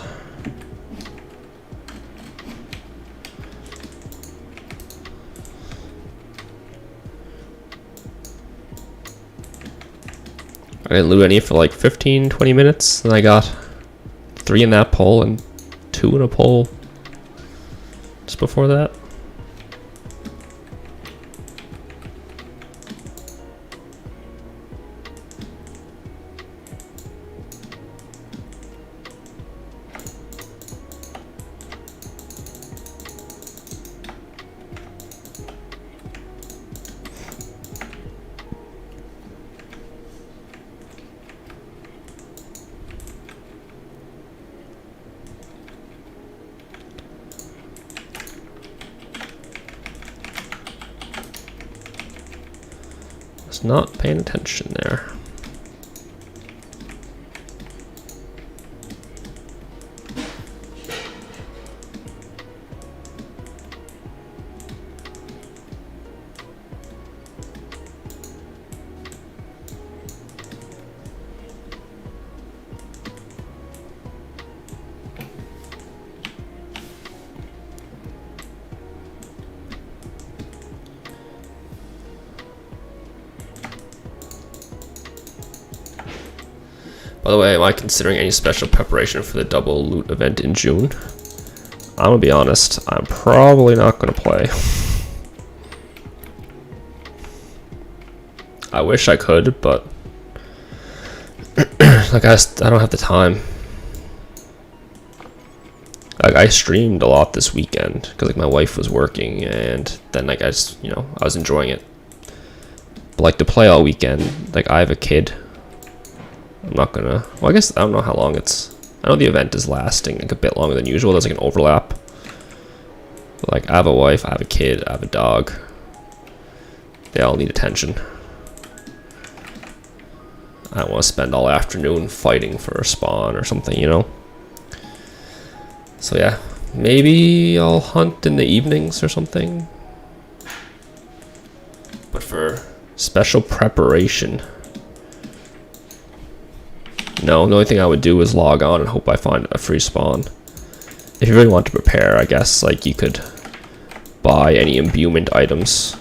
I didn't loot any for like 15-20 minutes, and I got 3 in that pull and 2 in a pull just before that. Not paying attention there. By the way, am I considering any special preparation for the double loot event in June? I'm gonna be honest, I'm probably not gonna play. I wish I could, but like I don't have the time. Like I streamed a lot this weekend because like my wife was working, and then like I just, I was enjoying it. But like to play all weekend, like I have a kid. I'm not gonna, well I guess I don't know how long it's, I know the event is lasting like a bit longer than usual. There's like an overlap. But, like I have a wife, I have a kid, I have a dog. They all need attention. I don't want to spend all afternoon fighting for a spawn or something, So yeah, maybe I'll hunt in the evenings or something. But for special preparation, no, the only thing I would do is log on and hope I find a free spawn. If you really want to prepare, I guess like you could buy any imbuement items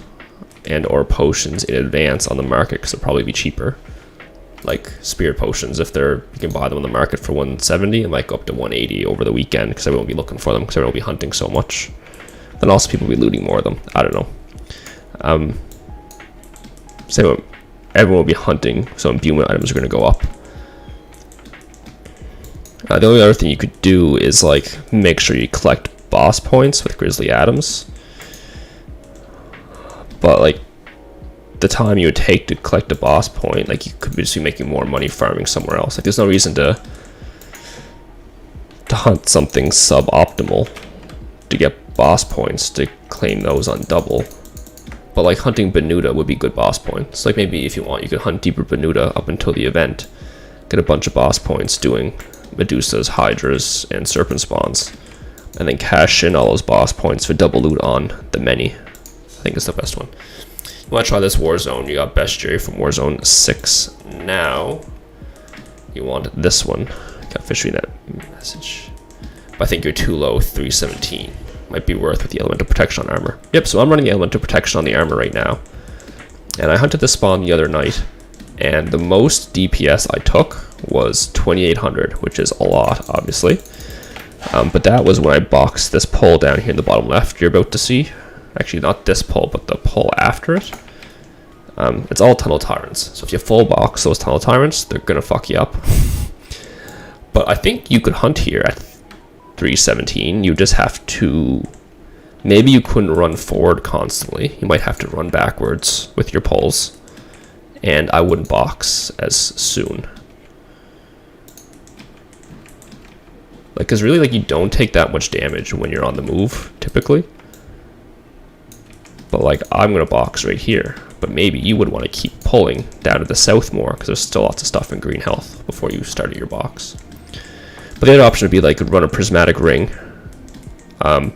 and or potions in advance on the market because they'll probably be cheaper. Like spirit potions, if you can buy them on the market for 170, it might go up to 180 over the weekend because everyone will be looking for them because everyone will be hunting so much. Then also people will be looting more of them. I don't know. Everyone will be hunting, so imbuement items are going to go up. The only other thing you could do is like make sure you collect boss points with Grizzly Adams. But like the time you would take to collect a boss point, like you could just be making more money farming somewhere else. Like there's no reason to hunt something suboptimal to get boss points to claim those on double. But like hunting Benuta would be good boss points. Like maybe if you want, you could hunt deeper Benuta up until the event, get a bunch of boss points doing Medusas, Hydras, and Serpent spawns, and then cash in all those boss points for double loot on the many. I think it's the best one. You want to try this Warzone, you got Bestiary from Warzone 6. Now, you want this one. Got fishery net message. But I think you're too low, 317. Might be worth with the elemental protection on armor. Yep, so I'm running the elemental protection on the armor right now. And I hunted this spawn the other night, and the most DPS I took was 2800, which is a lot, obviously. But that was when I boxed this pole down here in the bottom left you're about to see. Actually, not this pole, but the pole after it. It's all tunnel tyrants. So if you full box those tunnel tyrants, they're gonna fuck you up. But I think you could hunt here at 317. You just have to, maybe you couldn't run forward constantly. You might have to run backwards with your poles, and I wouldn't box as soon. Like, cause really, like, you don't take that much damage when you're on the move typically. But like, I'm gonna box right here. But maybe you would want to keep pulling down to the south more, because there's still lots of stuff in green health before you started your box. But the other option would be like run a prismatic ring,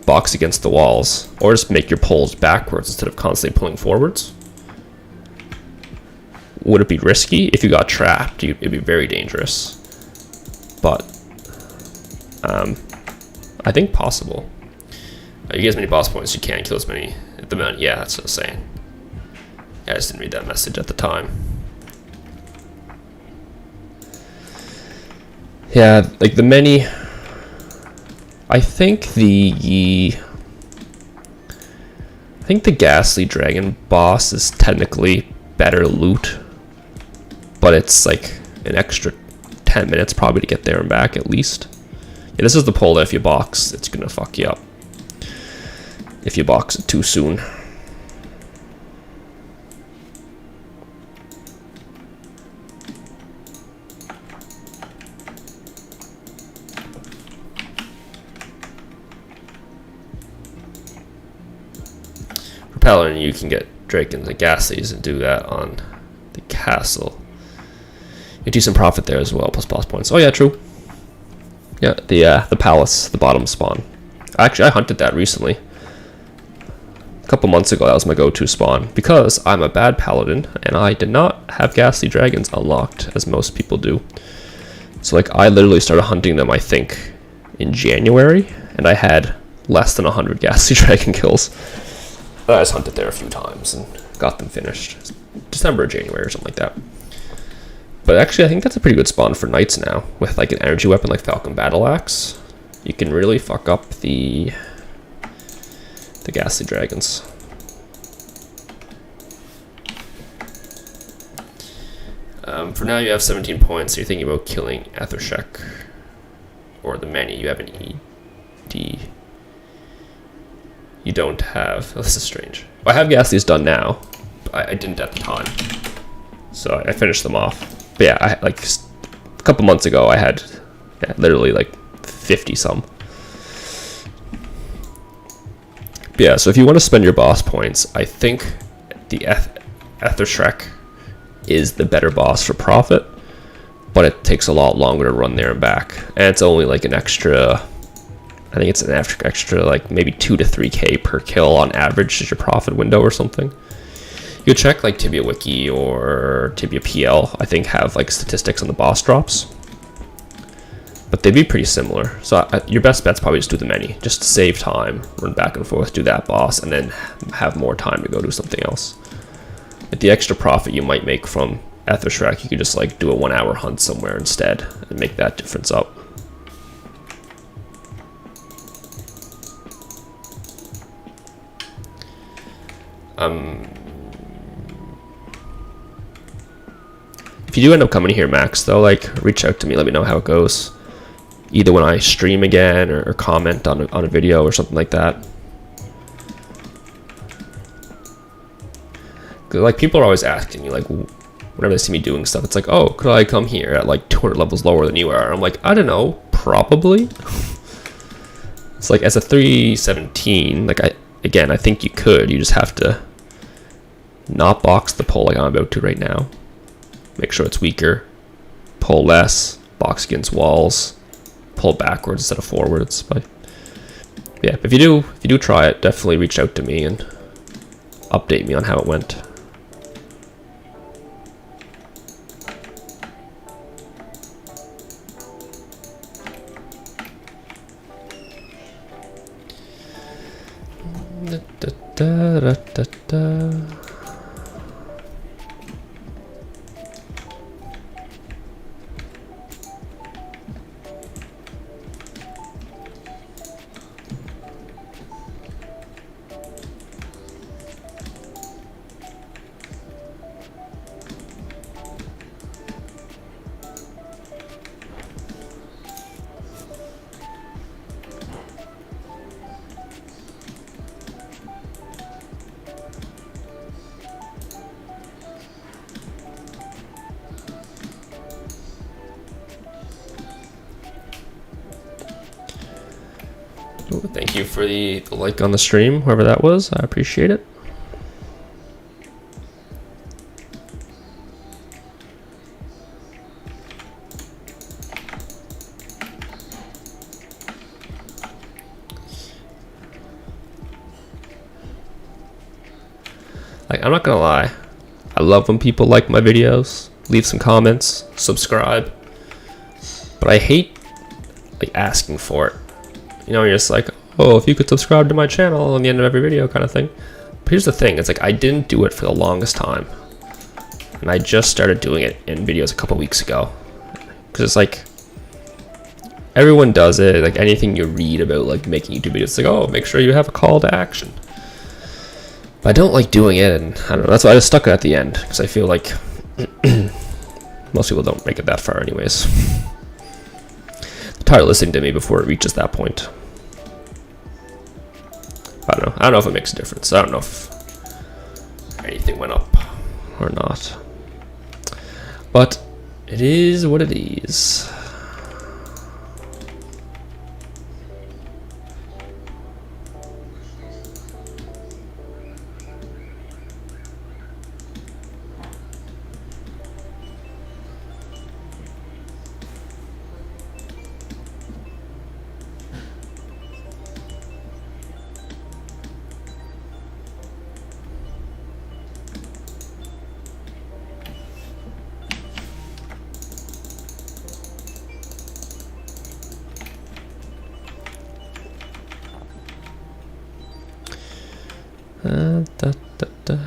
box against the walls, or just make your pulls backwards instead of constantly pulling forwards. Would it be risky? If you got trapped, it'd be very dangerous. But I think possible. You get as many boss points as you can, kill as many at the moment. Yeah, that's what I was saying. I just didn't read that message at the time. Yeah, like the many, I think the Ghastly Dragon boss is technically better loot, but it's like an extra 10 minutes probably to get there and back at least. Yeah, this is the pole that if you box, it's gonna fuck you up if you box it too soon. And you can get Drakens and Ghastlies and do that on the castle. You do some profit there as well, plus boss points. Oh yeah, true. Yeah, the palace, the bottom spawn. Actually, I hunted that recently. A couple months ago, that was my go-to spawn, because I'm a bad paladin and I did not have Ghastly Dragons unlocked as most people do. So like, I literally started hunting them, I think, in January, and I had less than 100 Ghastly Dragon kills. I just hunted there a few times and got them finished. December or January or something like that. But actually, I think that's a pretty good spawn for knights now. With like an energy weapon like Falcon Battle Axe, you can really fuck up the Ghastly Dragons. For now, you have 17 points. So you're thinking about killing Ethershek or the many. You have an ED. You don't have. Oh, this is strange. Well, I have Ghastlies done now, but I didn't at the time, so I finished them off. But yeah, like a couple months ago, I had literally like 50 some. But yeah, so if you want to spend your boss points, I think the Ethershek is the better boss for profit, but it takes a lot longer to run there and back, and it's only like an extra. I think it's an extra like maybe 2 to 3k per kill on average is your profit window or something. You check like Tibia Wiki or Tibia PL, I think have like statistics on the boss drops, but they'd be pretty similar. So your best bet's probably just do the many, just to save time, run back and forth, do that boss, and then have more time to go do something else. With the extra profit you might make from Ethershek, you could just like do a 1 hour hunt somewhere instead and make that difference up. If you do end up coming here, Max, though, like, reach out to me, let me know how it goes. either when I stream again or comment on a video or something like that. Like, people are always asking me, like, whenever they see me doing stuff, it's like, oh, could I come here at like 200 levels lower than you are? I'm like, I don't know, probably. It's like, as a 317, like, I think you could. You just have to not box the pole like I'm about to right now. Make sure it's weaker. Pull less. Box against walls. Pull backwards instead of forwards. But yeah, if you do try it, definitely reach out to me and update me on how it went. Da, da, da, da. Thank you for the like on the stream, whoever that was. I appreciate it. Like, I'm not gonna lie, I love when people like my videos, leave some comments, subscribe, but I hate like asking for it. You know, you're just like, oh, if you could subscribe to my channel on the end of every video kind of thing. But here's the thing, it's like, I didn't do it for the longest time. And I just started doing it in videos a couple weeks ago. Because it's like, everyone does it, like anything you read about like making YouTube videos, it's like, oh, make sure you have a call to action. But I don't like doing it, and I don't know, that's why I just stuck it at the end. Because I feel like most people don't make it that far anyways. Tired of listening to me before it reaches that point. I don't know if it makes a difference. I don't know if anything went up or not, but it is what it is. Da, da, da.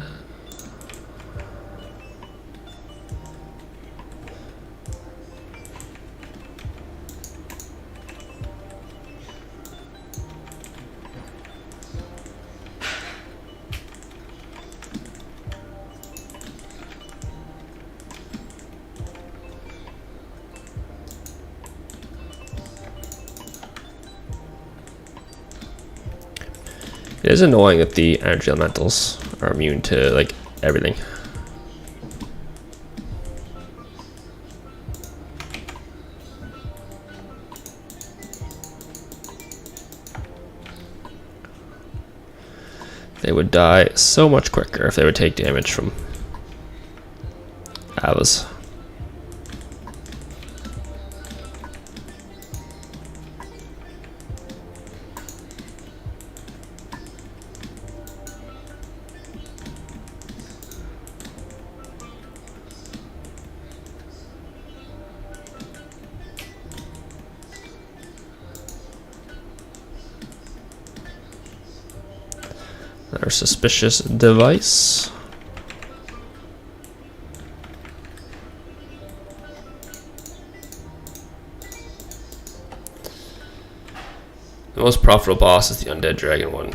It is annoying that the energy elementals are immune to like everything. They would die so much quicker if they would take damage from Avas. Our suspicious device. The most profitable boss is the Undead Dragon one,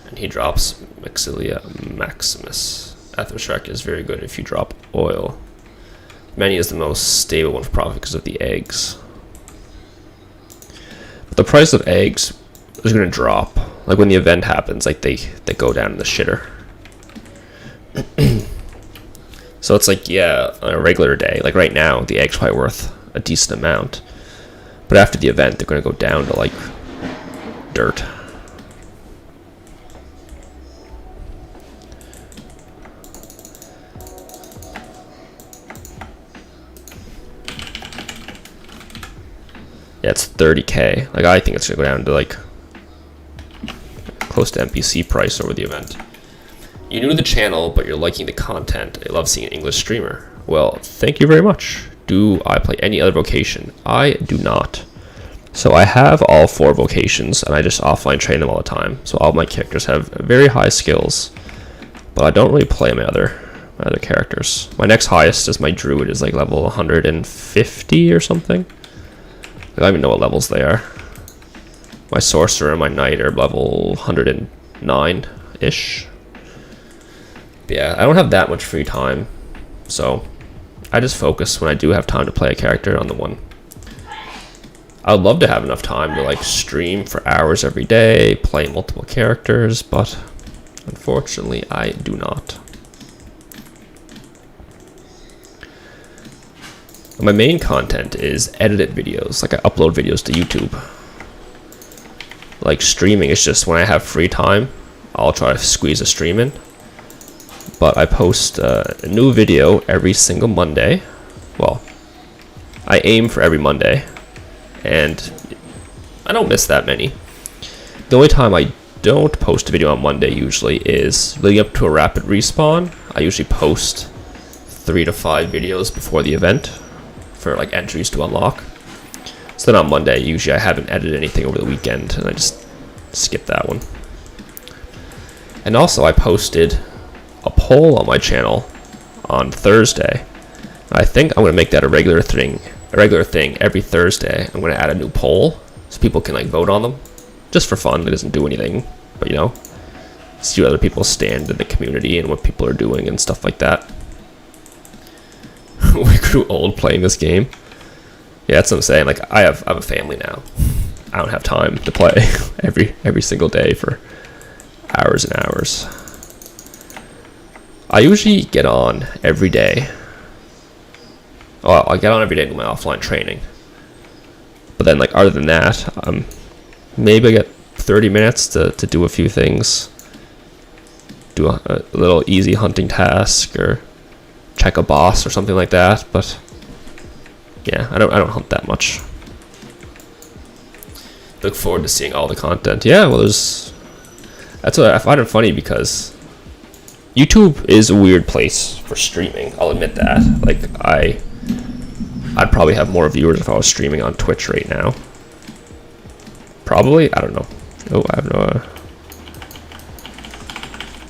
and he drops Maxilia Maximus. Athroshrek is very good if you drop oil. Many is the most stable one for profit because of the eggs. price of eggs is gonna drop. Like when the event happens, like they go down in the shitter. So it's like, yeah, on a regular day, like right now, the egg's probably worth a decent amount. But after the event, they're gonna go down to like dirt. Yeah, it's 30k. Like I think it's gonna go down to like close to NPC price over the event. You're new to the channel, but you're liking the content. I love seeing an English streamer. Well, thank you very much. Do I play any other vocation? I do not. So I have all 4 vocations, and I just offline train them all the time. So all my characters have very high skills, but I don't really play my other characters. My next highest is my druid, is like level 150 or something. I don't even know what levels they are. My sorcerer and my knight are level 109-ish. Yeah, I don't have that much free time, so I just focus when I do have time to play a character on the one. I would love to have enough time to like stream for hours every day, play multiple characters, but unfortunately I do not. My main content is edited videos, like I upload videos to YouTube. Like streaming is just when I have free time, I'll try to squeeze a stream in. But I post a new video every single Monday. Well, I aim for every Monday, and I don't miss that many. The only time I don't post a video on Monday usually is leading up to a rapid respawn. I usually post 3 to 5 videos before the event for like entries to unlock. So then on Monday, usually I haven't edited anything over the weekend, and I just skip that one. And also I posted a poll on my channel on Thursday. I think I'm gonna make that a regular thing every Thursday. I'm gonna add a new poll so people can like vote on them, just for fun. It doesn't do anything, but you know, see what other people stand in the community and what people are doing and stuff like that. We grew old playing this game. Yeah, that's what I'm saying. Like I have a family now. I don't have time to play every single day for hours and hours. I usually get on every day. Oh, I get on every day to my offline training. But then, like, other than that, maybe I get 30 minutes to do a few things. Do a little easy hunting task or check a boss or something like that. But yeah, I don't hunt that much. Look forward to seeing all the content. Yeah, well, that's what I find it funny, because YouTube is a weird place for streaming. I'll admit that. Like I'd probably have more viewers if I was streaming on Twitch right now. Probably, I don't know. Oh, I have no.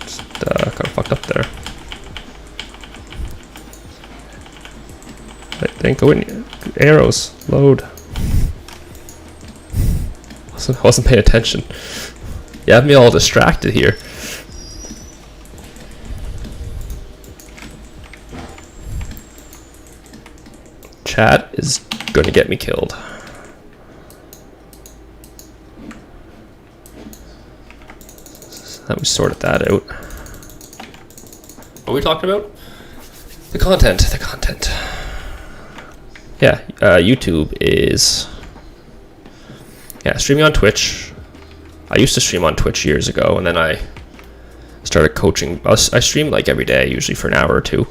Just kind of fucked up there. I think go in. Arrows load. I wasn't paying attention. You have me all distracted here. Chat is gonna get me killed. Let me sort that out. What are we talking about? The content. Yeah, YouTube is... Yeah, streaming on Twitch. I used to stream on Twitch years ago, and then I started coaching. I streamed like every day, usually for an hour or two.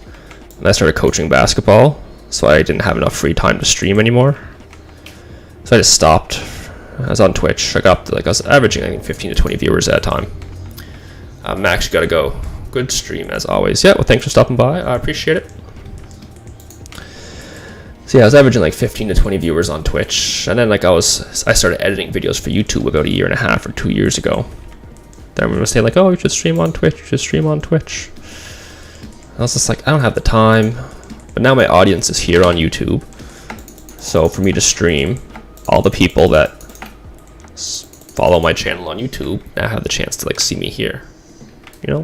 And I started coaching basketball, so I didn't have enough free time to stream anymore. So I just stopped. I was on Twitch. I got up to, like, I was averaging, I think, 15 to 20 viewers at a time. Max, you gotta go. Good stream as always. Yeah, well, thanks for stopping by. I appreciate it. So yeah, I was averaging like 15 to 20 viewers on Twitch, and then like I started editing videos for YouTube about 1.5 years or 2 years ago. Then everyone was saying like, oh, you should stream on Twitch. You should stream on Twitch. I was just like, I don't have the time. But now my audience is here on YouTube, so for me to stream, all the people that follow my channel on YouTube now have the chance to like see me here, you know?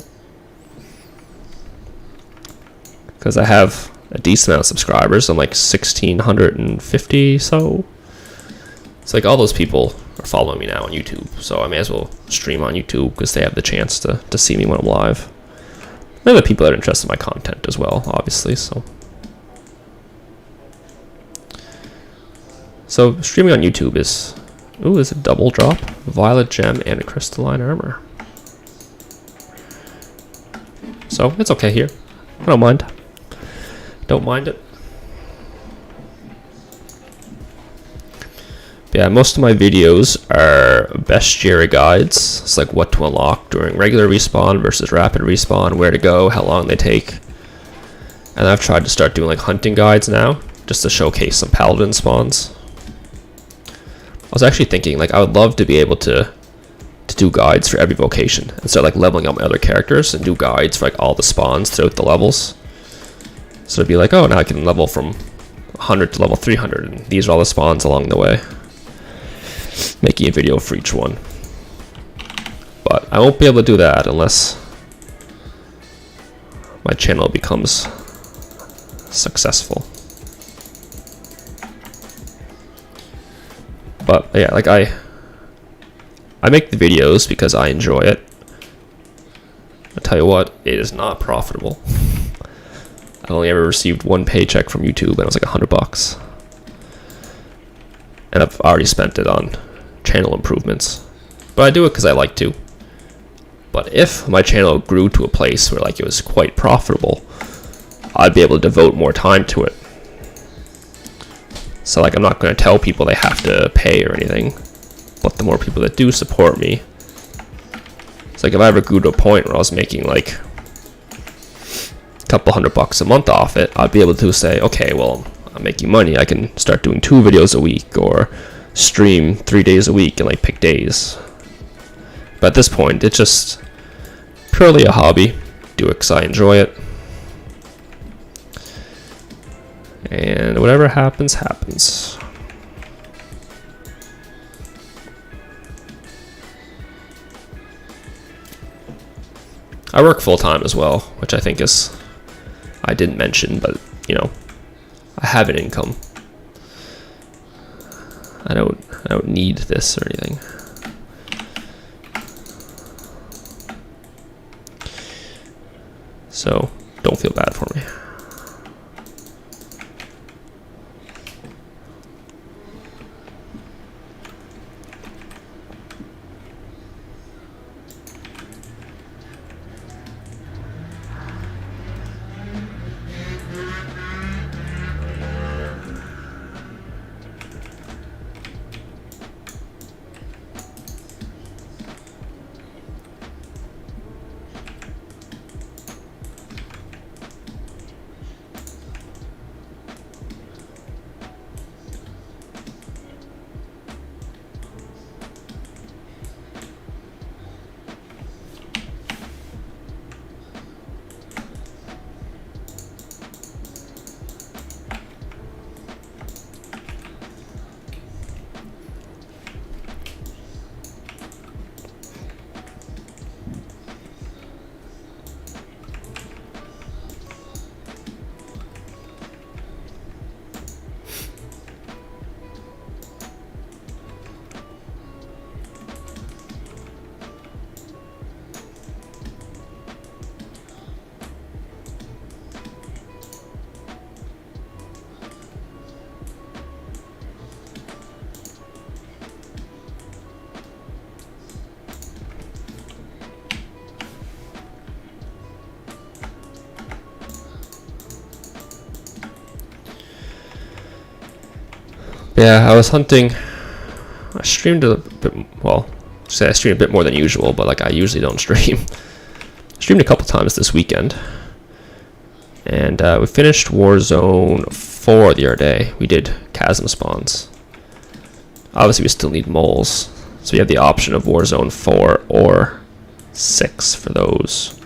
Because I have a decent amount of subscribers. I'm like 1,650, so it's like all those people are following me now on YouTube, so I may as well stream on YouTube because they have the chance to see me when I'm live. There are the people that are interested in my content as well, obviously. So streaming on YouTube is, ooh, is a double drop, violet gem and a crystalline armor. So it's okay here. I don't mind. Don't mind it. But yeah, most of my videos are bestiary guides. It's like what to unlock during regular respawn versus rapid respawn, where to go, how long they take. And I've tried to start doing like hunting guides now, just to showcase some paladin spawns. I was actually thinking, like, I would love to be able to do guides for every vocation and start like leveling up my other characters and do guides for like all the spawns throughout the levels. So it'd be like, oh, now I can level from 100 to level 300, and these are all the spawns along the way. Making a video for each one. But I won't be able to do that unless my channel becomes successful. But yeah, like I make the videos because I enjoy it. I'll tell you what, it is not profitable. I only ever received one paycheck from YouTube, and it was like $100. And I've already spent it on channel improvements. But I do it because I like to. But if my channel grew to a place where like it was quite profitable, I'd be able to devote more time to it. So like I'm not going to tell people they have to pay or anything, but the more people that do support me, it's like if I ever grew to a point where I was making like a couple $100 a month off it, I'd be able to say, okay, well, I'm making money, I can start doing 2 videos a week or stream 3 days a week and like pick days. But at this point, it's just purely a hobby. Do it because I enjoy it. And whatever happens, happens. I work full-time as well, which I think is, I didn't mention, but you know, I have an income. I don't need this or anything. So don't feel bad for me. Yeah, I was hunting. I streamed a bit, well, say I streamed a bit more than usual, but like I usually don't stream. Streamed a couple times this weekend. And we finished Warzone 4 the other day. We did chasm spawns. Obviously we still need moles, so you have the option of Warzone 4 or 6 for those.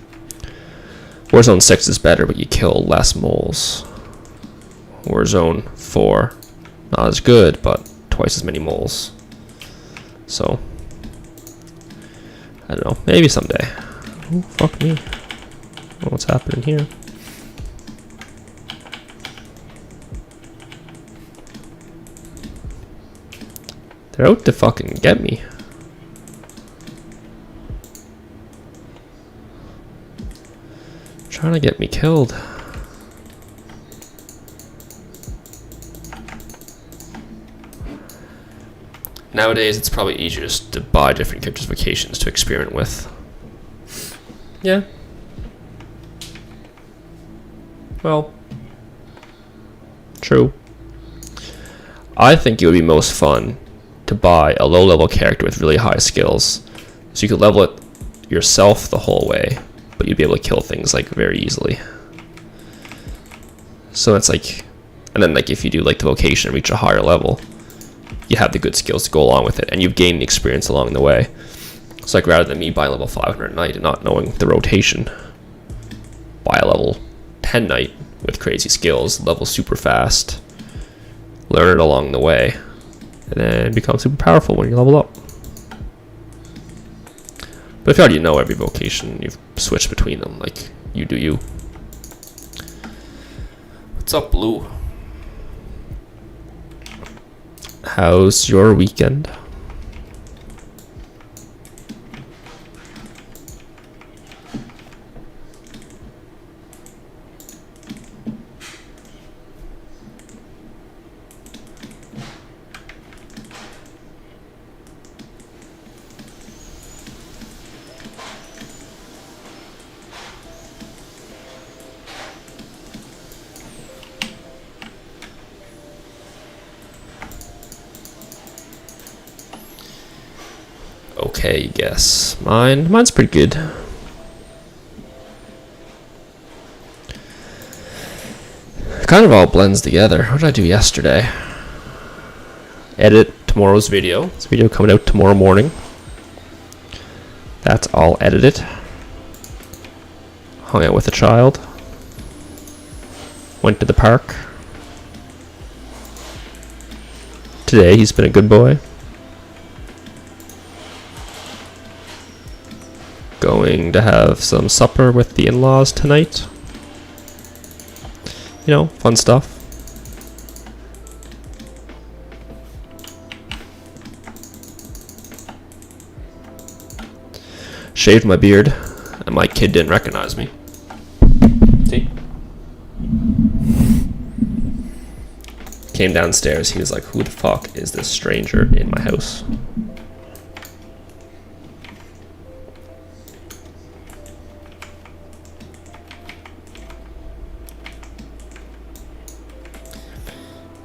Warzone 6 is better, but you kill less moles. Warzone 4, not as good, but twice as many moles. So, I don't know, maybe someday. Oh, fuck me. Oh, what's happening here? They're out to fucking get me. Trying to get me killed. Nowadays, it's probably easier just to buy different characters' vocations to experiment with. Yeah. Well. True. I think it would be most fun to buy a low-level character with really high skills, so you could level it yourself the whole way, but you'd be able to kill things like very easily. So it's like, and then like if you do like the vocation and reach a higher level, you have the good skills to go along with it, and you've gained experience along the way. It's like rather than me buying level 500 knight and not knowing the rotation, buy a level 10 knight with crazy skills, level super fast, learn it along the way, and then become super powerful when you level up. But if you already know every vocation, you've switched between them, like you do you. What's up, Blue? How's your weekend? Okay, guess. Mine's pretty good. It kind of all blends together. What did I do yesterday? Edit tomorrow's video. This video coming out tomorrow morning. That's all edited. Hung out with a child. Went to the park. Today he's been a good boy. Going to have some supper with the in-laws tonight. You know, fun stuff. Shaved my beard, and my kid didn't recognize me. See? Came downstairs, he was like, who the fuck is this stranger in my house?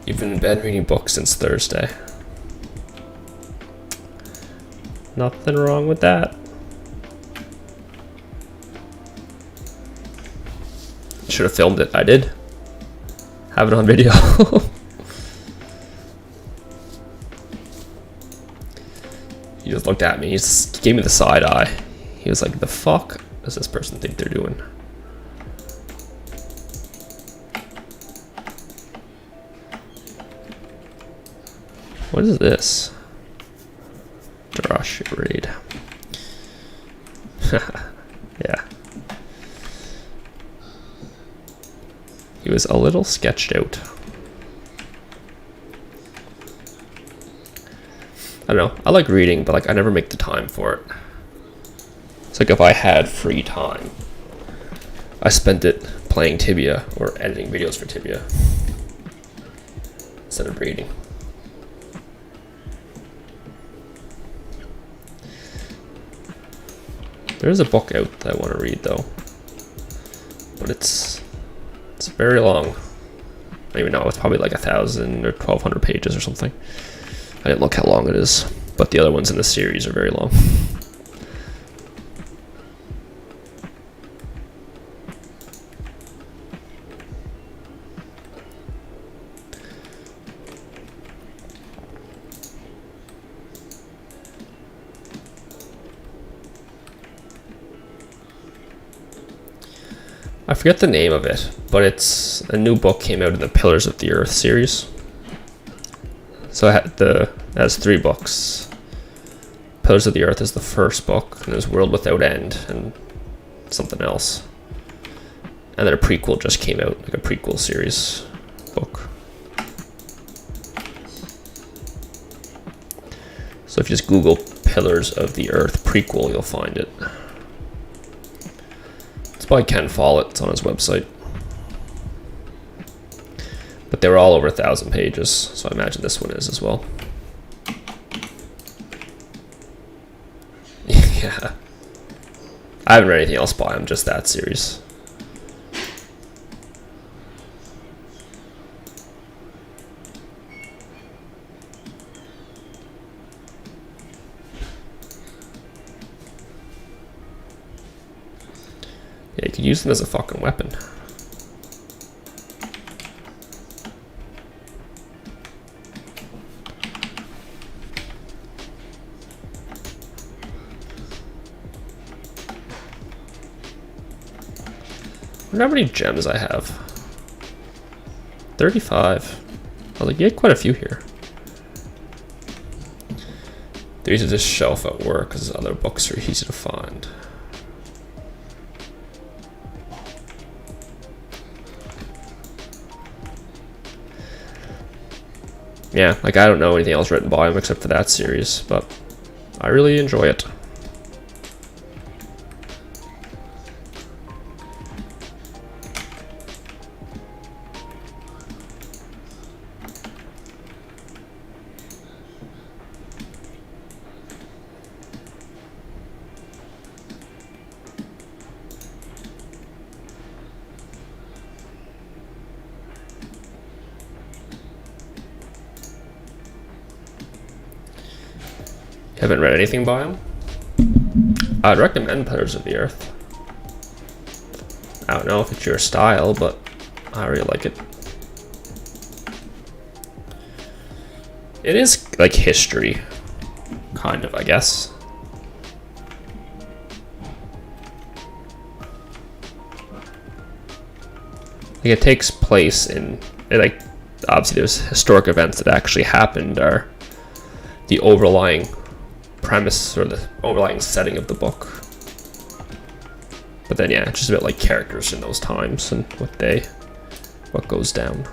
You've been in bed reading books since Thursday. Nothing wrong with that. Should have filmed it. I did. Have it on video. He just looked at me. He just gave me the side eye. He was like, the fuck does this person think they're doing? What is this? Drosh raid. Yeah. He was a little sketched out. I don't know. I like reading, but like I never make the time for it. It's like if I had free time, I spent it playing Tibia or editing videos for Tibia instead of reading. There's a book out that I want to read though, but it's very long. I don't even know, it's probably like 1,000 or 1,200 pages or something. I didn't look how long it is, but the other ones in the series are very long. I forget the name of it, but it's a new book came out in the Pillars of the Earth series. So it has 3 books. Pillars of the Earth is the first book, and there's World Without End and something else. And then a prequel just came out, like a prequel series book. So if you just Google Pillars of the Earth prequel, you'll find it. It's by Ken Follett. It's on his website. But they were all over 1,000 pages, so I imagine this one is as well. Yeah. I haven't read anything else by him, just that series. Yeah, you could use them as a fucking weapon. I wonder how many gems I have. 35. I was like, yeah, quite a few here. These are just shelf at work because other books are easy to find. Yeah, like I don't know anything else written by him except for that series, but I really enjoy it. Haven't read anything by him? I'd recommend Pillars of the Earth. I don't know if it's your style, but I really like it. It is like history, kind of, I guess. Like it takes place in, like, obviously there's historic events that actually happened are the overlying premise or the overlying setting of the book. But then yeah, it's just about like characters in those times and what goes down.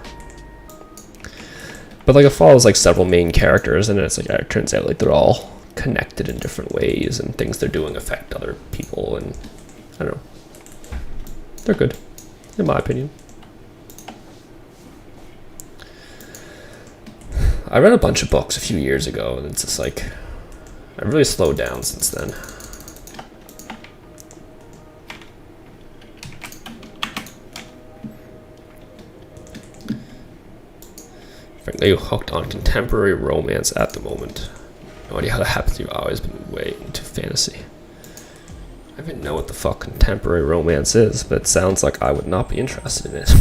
But like it follows like several main characters and it's like it turns out like they're all connected in different ways and things they're doing affect other people and I don't know. They're good, in my opinion. I read a bunch of books a few years ago and it's just like I've really slowed down since then. Frankly, hooked on contemporary romance at the moment. No idea how that happens. You've always been way into fantasy. I don't even know what the fuck contemporary romance is, but it sounds like I would not be interested in it.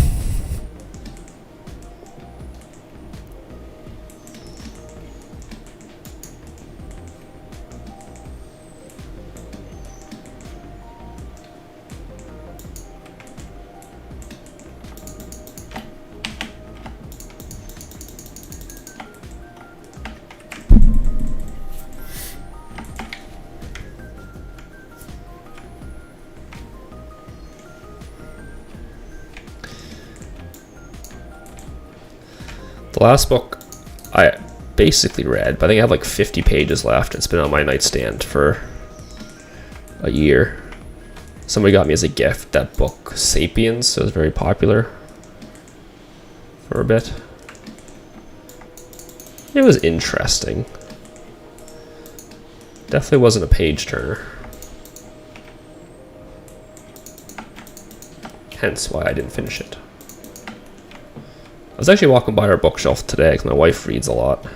The last book I basically read, but I think I have like 50 pages left. It's been on my nightstand for a year. Somebody got me as a gift that book, Sapiens. It was very popular for a bit. It was interesting. Definitely wasn't a page turner. Hence why I didn't finish it. I was actually walking by our bookshelf today because my wife reads a lot.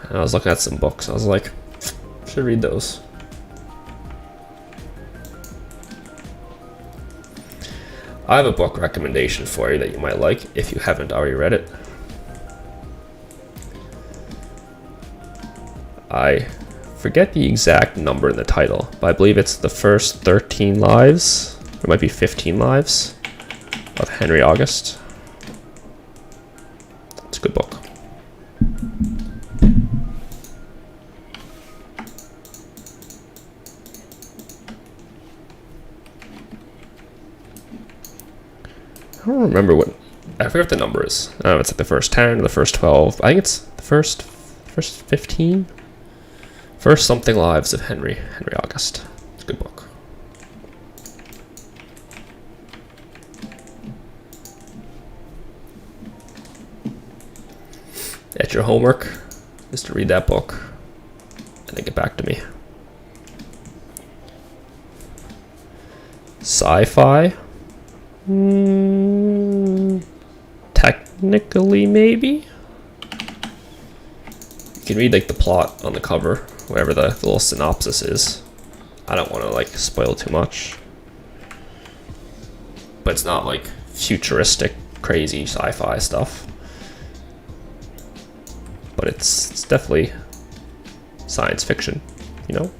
And I was looking at some books. I was like, should read those. I have a book recommendation for you that you might like if you haven't already read it. I forget the exact number in the title, but I believe it's The First 13 Lives. It might be 15 Lives of Henry August. It's a good book. I don't remember what, I forget what the number is. I don't know if it's like the first 10 or the first 12. I think it's the first 15. First Something Lives of Henry August. It's a good book. At your homework is to read that book and then get back to me. Sci-fi? Technically, maybe? You can read like the plot on the cover, whatever the little synopsis is. I don't want to like spoil too much. But it's not like futuristic, crazy sci-fi stuff. But it's definitely science fiction, you know?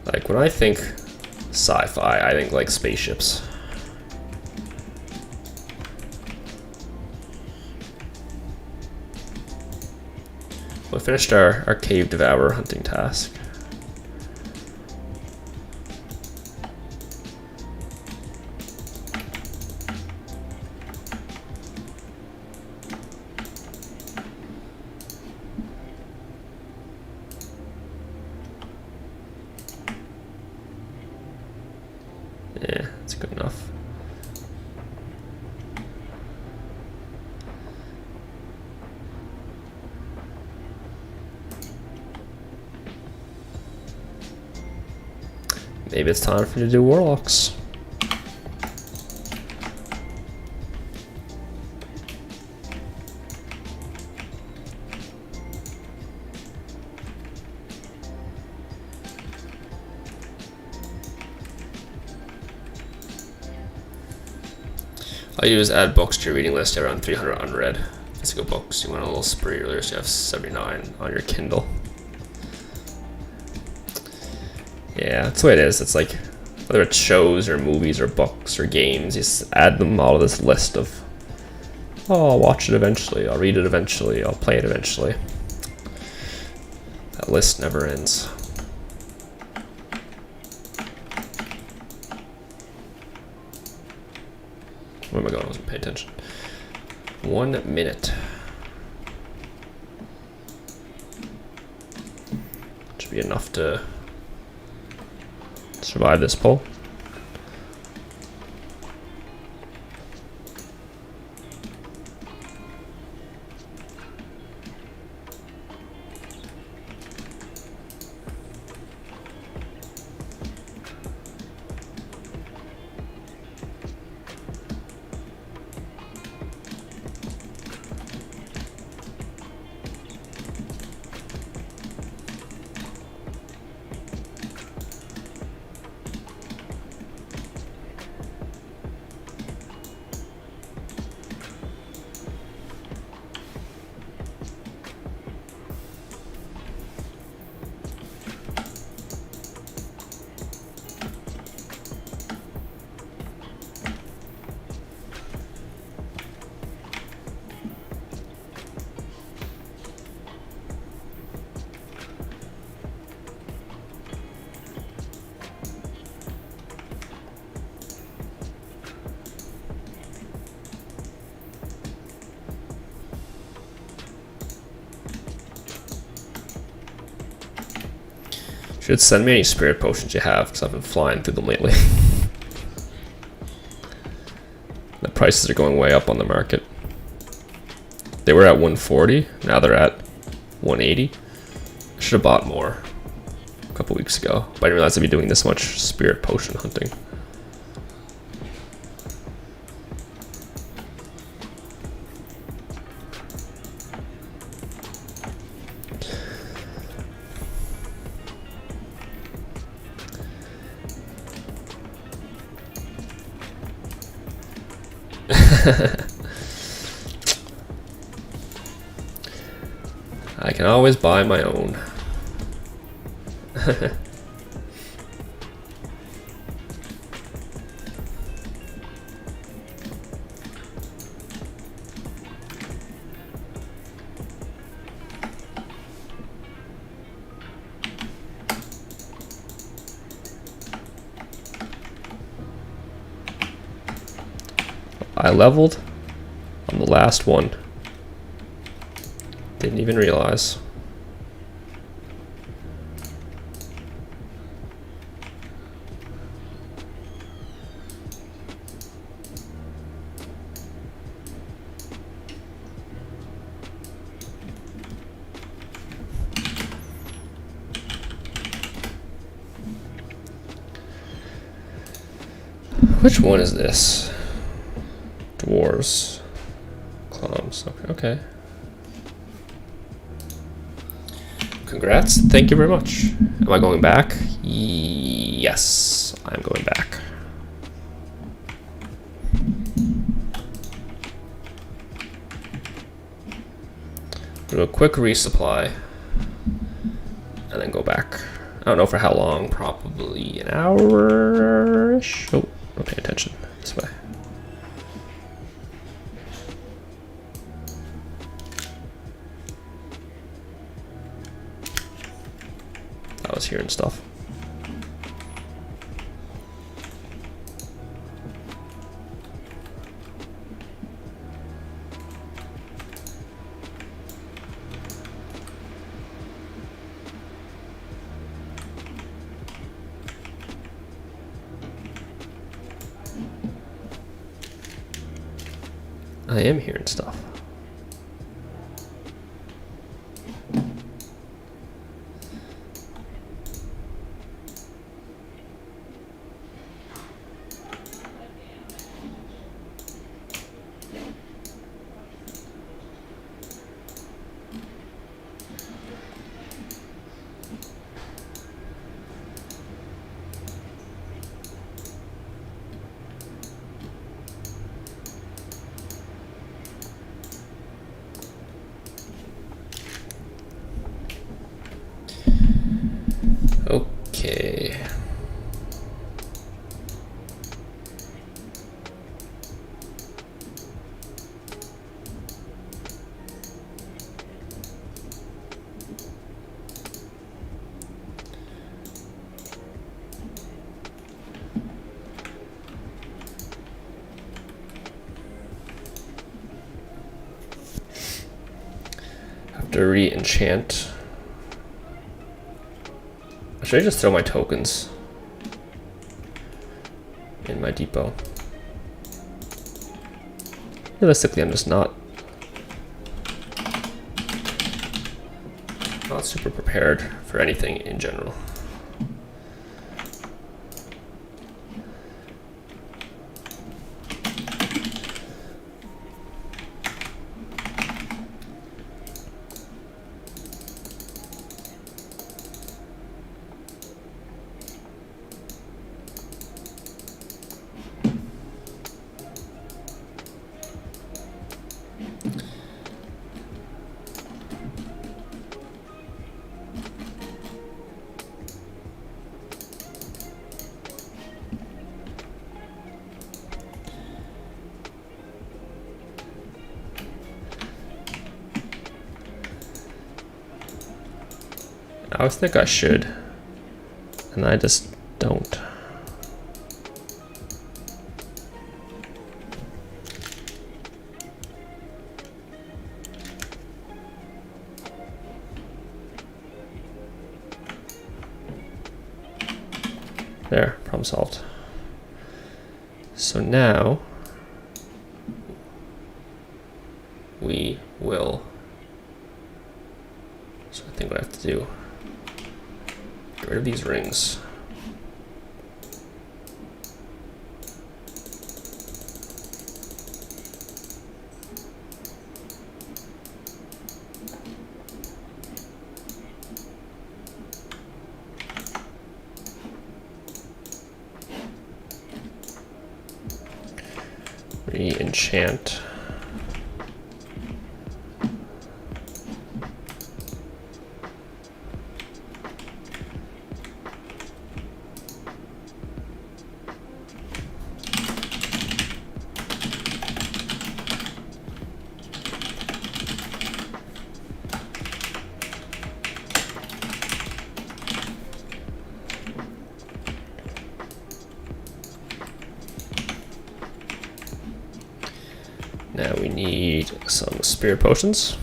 Like when I think sci-fi, I think like spaceships. We finished our cave devourer hunting task. Yeah, that's good enough. Maybe it's time for you to do warlocks. I'll use add books to your reading list around 300 unread physical books. You went a little spree earlier, so you have 79 on your Kindle. Yeah, that's the way it is. It's like, whether it's shows or movies or books or games, you just add them all to this list of, oh, I'll watch it eventually, I'll read it eventually, I'll play it eventually. That list never ends. Where am I going? I wasn't paying attention. 1 minute. Should be enough to survive this pull. Should send me any spirit potions you have, because I've been flying through them lately. The prices are going way up on the market. They were at 140, now they're at 180. I should have bought more a couple weeks ago, but I didn't realize I'd be doing this much spirit potion hunting. I can always buy my own. I leveled on the last one. Didn't even realize. Which one is this? Dwarves. Cloms. Okay. Congrats. Thank you very much. Am I going back? Yes, I'm going back. Do a quick resupply and then go back. I don't know for how long, probably an hour-ish. Oh, don't pay attention. This way. I was hearing stuff. I am hearing stuff. Okay. Have to re-enchant. Should I just throw my tokens in my depot? Realistically, I'm just not super prepared for anything in general. I always think I should, and I just don't. There, problem solved. So now we will. So I think what I have to do. Get rid of these rings. Re-enchant. Now we need some spirit potions.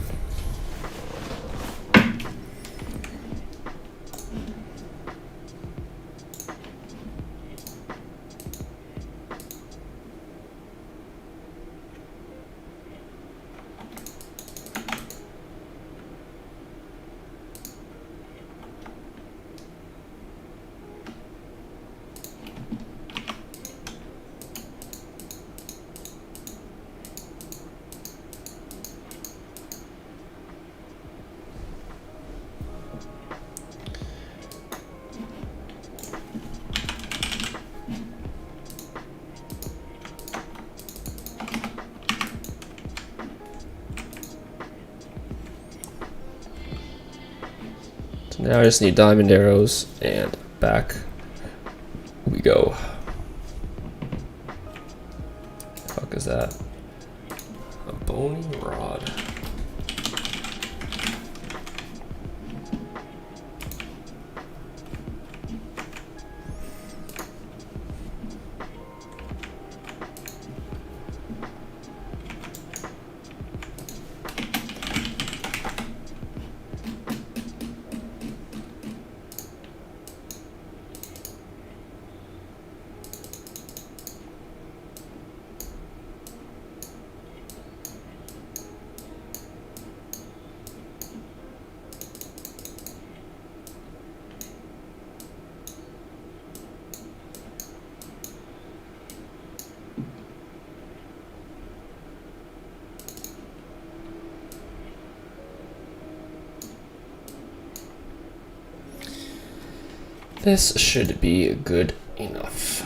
Now I just need diamond arrows, and back we go. The fuck is that? A bony rod. This should be good enough.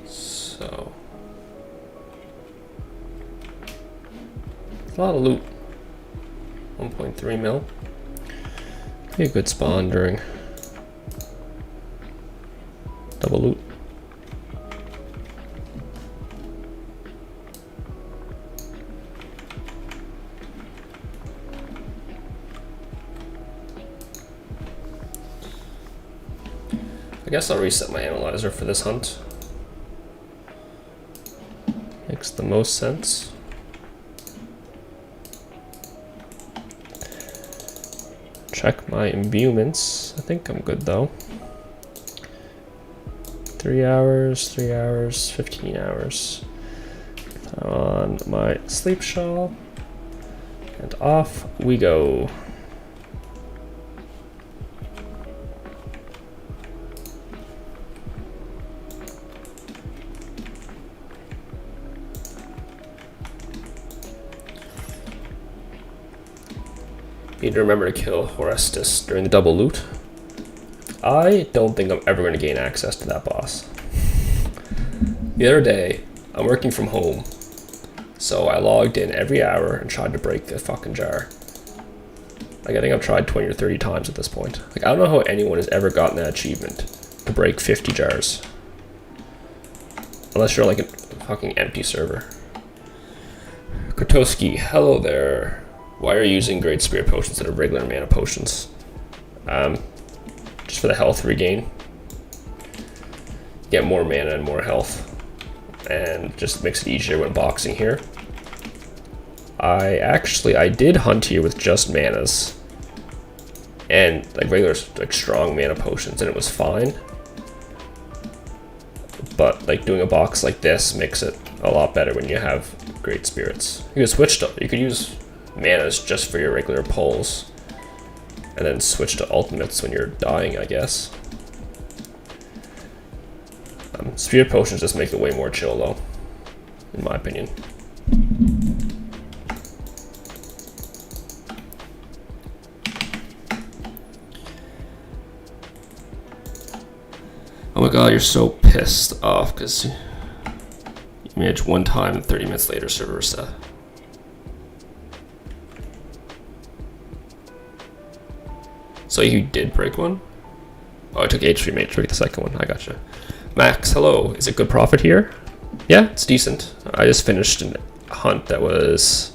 So, a lot of loot. 1.3 mil. Be a good spawn during double loot. I guess I'll reset my analyzer for this hunt. Makes the most sense. Check my imbuements. I think I'm good though. 3 hours, 3 hours, 15 hours. On my sleep shawl. And off we go. Need to remember to kill Horestus during the double loot. I don't think I'm ever going to gain access to that boss. The other day, I'm working from home, so I logged in every hour and tried to break the fucking jar. Like, I think I've tried 20 or 30 times at this point. Like, I don't know how anyone has ever gotten that achievement to break 50 jars. Unless you're like a fucking empty server. Kratoski, hello there. Why are you using great spirit potions instead of regular mana potions? Just for the health regain. Get more mana and more health. And just makes it easier when boxing here. I did hunt here with just manas. And like regular, like strong mana potions, and it was fine. But like doing a box like this makes it a lot better when you have great spirits. You could use manas just for your regular pulls, and then switch to ultimates when you're dying, I guess. Spirit potions just make it way more chill though, in my opinion. Oh my god, you're so pissed off because you managed one time and 30 minutes later server reset. So you did break one? Oh, I took H3 mate to break the second one. I gotcha. Max, hello. Is it good profit here? Yeah, it's decent. I just finished a hunt that was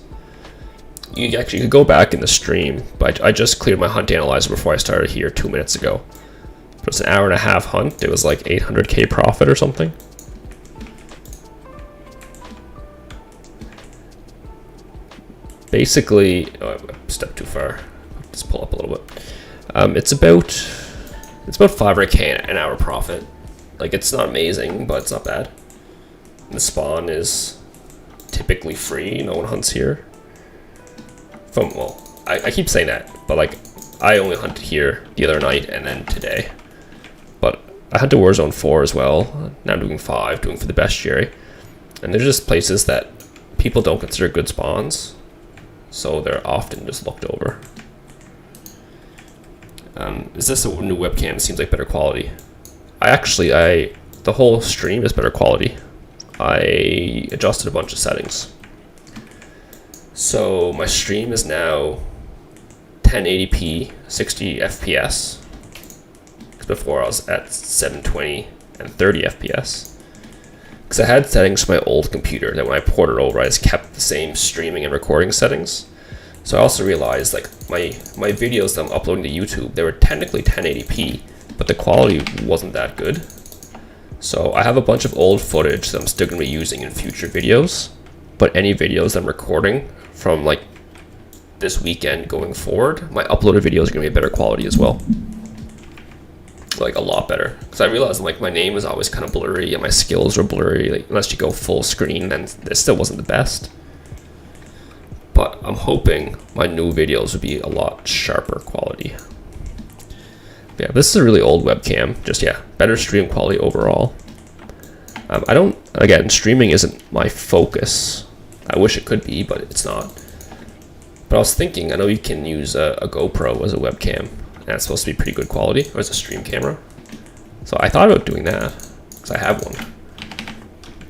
You actually could go back in the stream, but I just cleared my hunt analyzer before I started here 2 minutes ago. It was an hour and a half hunt. It was like 800k profit or something. Basically, oh, I stepped too far. Just pull up a little bit. It's about 500k an hour profit. Like, it's not amazing, but it's not bad. The spawn is typically free. No one hunts here. Well, I keep saying that, but like, I only hunted here the other night and then today. But I hunted Warzone 4 as well. Now I'm doing 5, doing for the bestiary. And there's just places that people don't consider good spawns, so they're often just looked over. Is this a new webcam? It seems like better quality. The whole stream is better quality. I adjusted a bunch of settings. So my stream is now 1080p, 60 FPS. Because before I was at 720 and 30 FPS. Because I had settings for my old computer that when I ported over, I just kept the same streaming and recording settings. So I also realized like my videos that I'm uploading to YouTube, they were technically 1080p, but the quality wasn't that good. So I have a bunch of old footage that I'm still going to be using in future videos, but any videos that I'm recording from like this weekend going forward, my uploaded videos are going to be better quality as well. Like a lot better. Because I realized like my name was always kind of blurry and my skills were blurry. Like, unless you go full screen, then it still wasn't the best. But I'm hoping my new videos would be a lot sharper quality. Yeah, this is a really old webcam. Just, yeah, better stream quality overall. Again, streaming isn't my focus. I wish it could be, but it's not. But I was thinking, I know you can use a GoPro as a webcam, and that's supposed to be pretty good quality, or as a stream camera. So I thought about doing that, because I have one.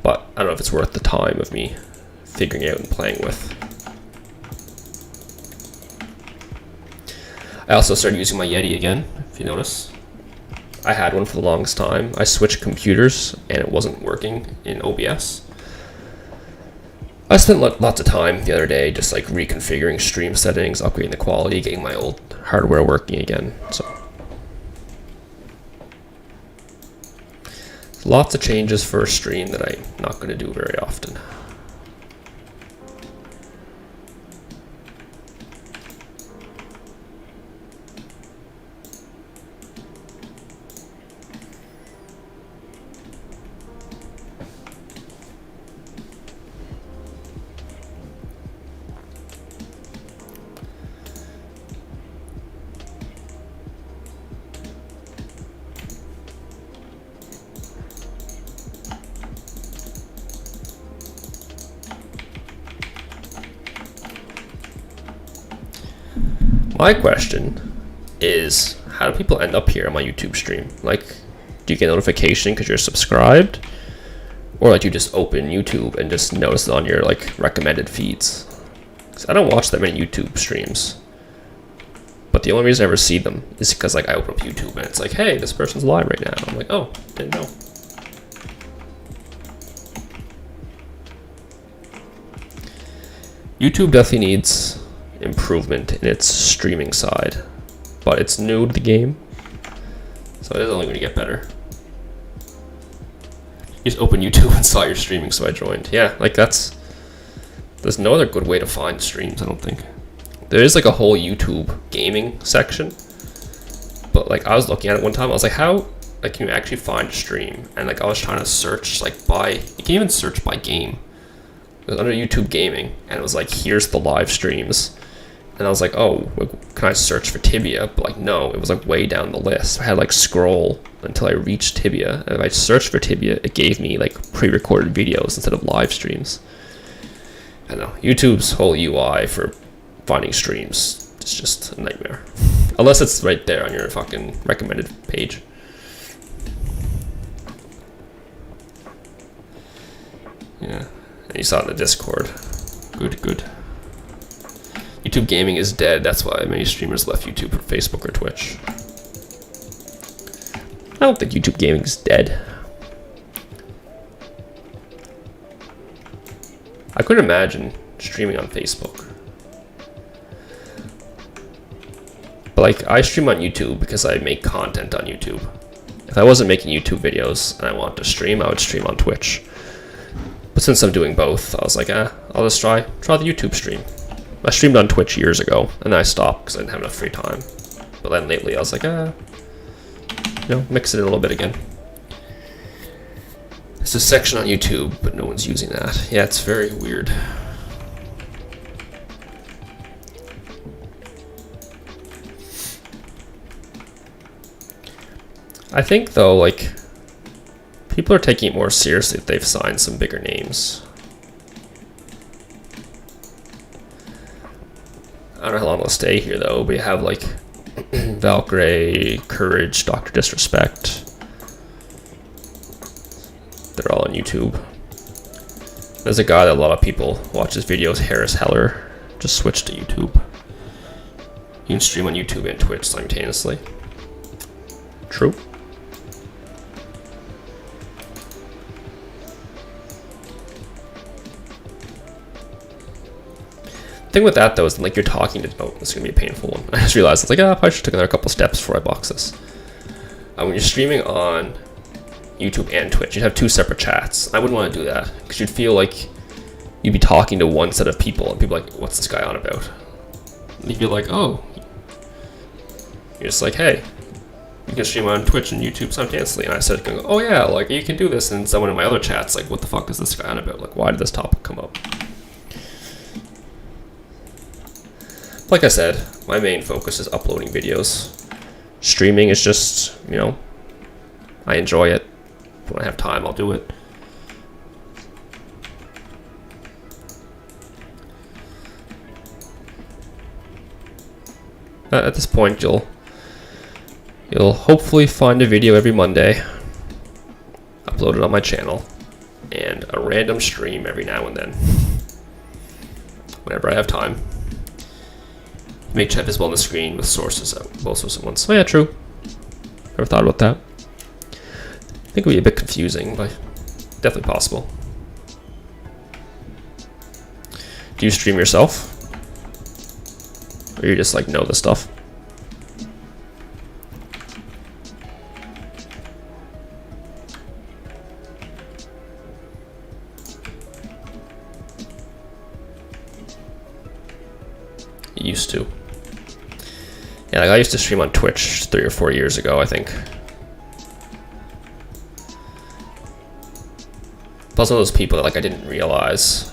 But I don't know if it's worth the time of me figuring it out and playing with. I also started using my Yeti again, if you notice. I had one for the longest time. I switched computers and it wasn't working in OBS. I spent lots of time the other day just like reconfiguring stream settings, upgrading the quality, getting my old hardware working again. So lots of changes for a stream that I'm not going to do very often. My question is, how do people end up here on my YouTube stream? Like, do you get a notification because you're subscribed? Or like you just open YouTube and just notice it on your like recommended feeds? Because I don't watch that many YouTube streams. But the only reason I ever see them is because like I open up YouTube and it's like, hey, this person's live right now. I'm like, oh, didn't know. YouTube definitely needs improvement in its streaming side, but it's new to the game, so it is only going to get better. You just open YouTube and saw your streaming, so I joined. Yeah, like there's no other good way to find streams, I don't think. There is like a whole YouTube gaming section, but like I was looking at it one time, I was like, how like can you actually find a stream? And like I was trying to search like by, you can even search by game. It was under YouTube gaming, and it was like, here's the live streams. And I was like, oh, can I search for Tibia? But like, no, it was like way down the list. I had to like scroll until I reached Tibia. And if I searched for Tibia, it gave me like pre-recorded videos instead of live streams. I don't know, YouTube's whole UI for finding streams is just a nightmare. Unless it's right there on your fucking recommended page. Yeah, and you saw it in the Discord. Good. YouTube gaming is dead. That's why many streamers left YouTube for Facebook or Twitch. I don't think YouTube gaming is dead. I couldn't imagine streaming on Facebook. But like, I stream on YouTube because I make content on YouTube. If I wasn't making YouTube videos and I wanted to stream, I would stream on Twitch. But since I'm doing both, I was like, I'll just try the YouTube stream. I streamed on Twitch years ago, and then I stopped because I didn't have enough free time. But then lately, I was like, mix it in a little bit again. There's a section on YouTube, but no one's using that. Yeah, it's very weird. I think, though, like, people are taking it more seriously if they've signed some bigger names. I don't know how long they'll stay here, though. We have, like, Valkyrie, Courage, Dr. Disrespect. They're all on YouTube. There's a guy that a lot of people watch his videos, Harris Heller. Just switched to YouTube. You can stream on YouTube and Twitch simultaneously. True. The thing with that, though, is like you're talking to... Oh, this is going to be a painful one. I just realized, it's like, I probably should take another couple steps before I box this. When you're streaming on YouTube and Twitch, you'd have two separate chats. I wouldn't want to do that, because you'd feel like you'd be talking to one set of people, and people are like, what's this guy on about? And you'd be like, oh. You're just like, hey, you can stream on Twitch and YouTube simultaneously. And I said, oh yeah, like, you can do this. And someone in my other chat's like, what the fuck is this guy on about? Like, why did this topic come up? Like I said, my main focus is uploading videos. Streaming is just, I enjoy it. When I have time, I'll do it. At this point, you'll hopefully find a video every Monday, upload it on my channel, and a random stream every now and then, whenever I have time. Make chat visible on the screen with sources, both sources at once. Oh yeah, true. Never thought about that. I think it would be a bit confusing, but definitely possible. Do you stream yourself? Or you just like know the stuff? Used to. Yeah, like I used to stream on Twitch 3 or 4 years ago, I think. But I was one of those people that like I didn't realize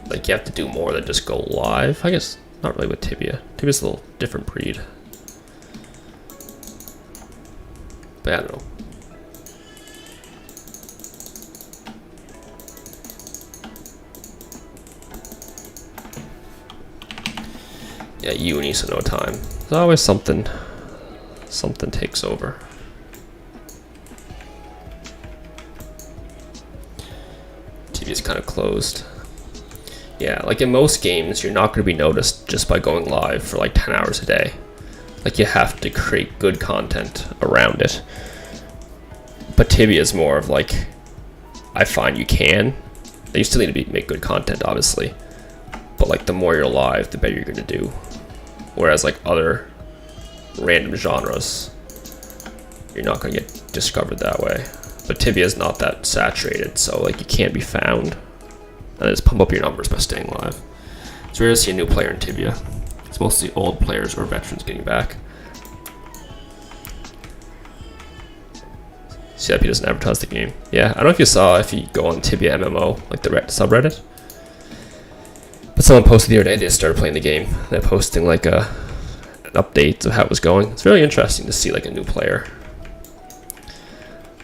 like you have to do more than just go live. I guess not really with Tibia. Tibia's a little different breed. But I don't know. Yeah, uni, so no time. There's always something takes over. TV's kind of closed. Yeah, like in most games, you're not going to be noticed just by going live for like 10 hours a day. Like you have to create good content around it. But Tibia is more of like, I find you can. You still need to make good content, obviously. But like the more you're live, the better you're going to do. Whereas like other random genres, you're not going to get discovered that way. But Tibia is not that saturated, so like you can't be found. And just pump up your numbers by staying live. It's rare to see a new player in Tibia. It's mostly old players or veterans getting back. CIP doesn't advertise the game. Yeah, I don't know if you saw, if you go on Tibia MMO, like the subreddit. But someone posted the other day they started playing the game. They're posting like an update of how it was going. It's really interesting to see like a new player.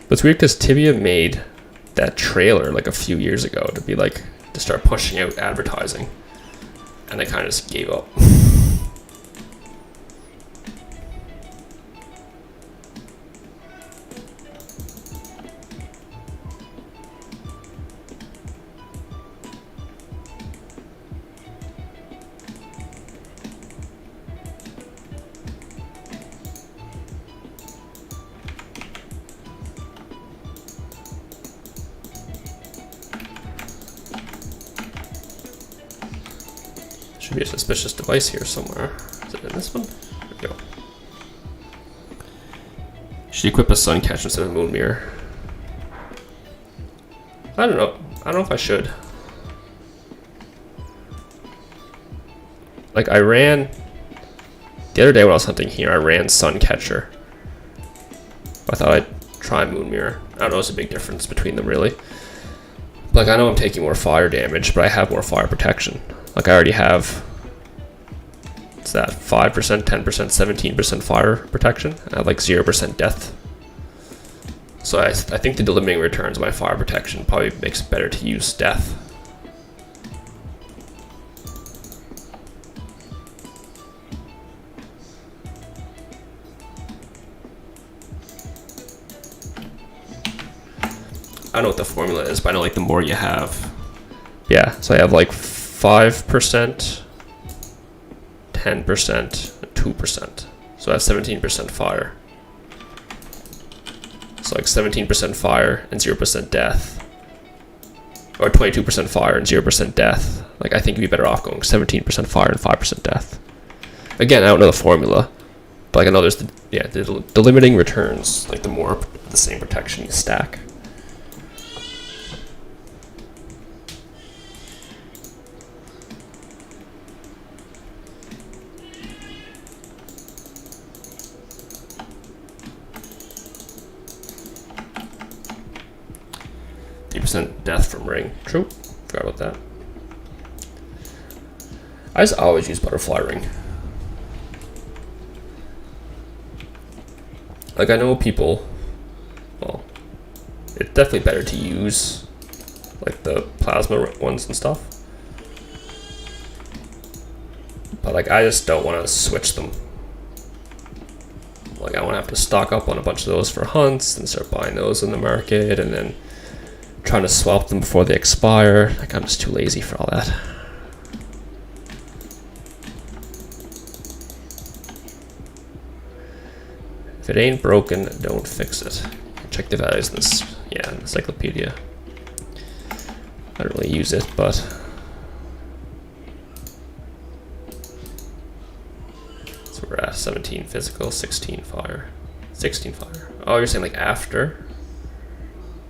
But it's weird because Tibia made that trailer like a few years ago to be like, to start pushing out advertising. And they kind of just gave up. Should be a suspicious device here somewhere. Is it in this one? There we go. Should equip a sun catcher instead of a moon mirror. I don't know. I don't know if I should. Like, I ran... The other day when I was hunting here, I ran sun catcher. I thought I'd try moon mirror. I don't know, it's a big difference between them, really. Like, I know I'm taking more fire damage, but I have more fire protection. Like, I already have... What's that? 5%, 10%, 17% fire protection. I have, like, 0% death. So I think the limiting returns of my fire protection probably makes it better to use death. I don't know what the formula is, but I know like the more you have. Yeah, so I have like 5%, 10%, 2%. So I have 17% fire. So like 17% fire and 0% death. Or 22% fire and 0% death. Like, I think you'd be better off going 17% fire and 5% death. Again, I don't know the formula, but like I know there's the limiting returns, like the more the same protection you stack. 3% death from ring. True. Forgot about that. I just always use butterfly ring. Like, I know people, well, it's definitely better to use like the plasma ones and stuff. But like, I just don't want to switch them. Like, I want to have to stock up on a bunch of those for hunts and start buying those in the market and then trying to swap them before they expire. Like, I'm just too lazy for all that. If it ain't broken, don't fix it. Check the values in this, yeah, encyclopedia. I don't really use it, but so we're at 17 physical, 16 fire, 16 fire. Oh, you're saying like after?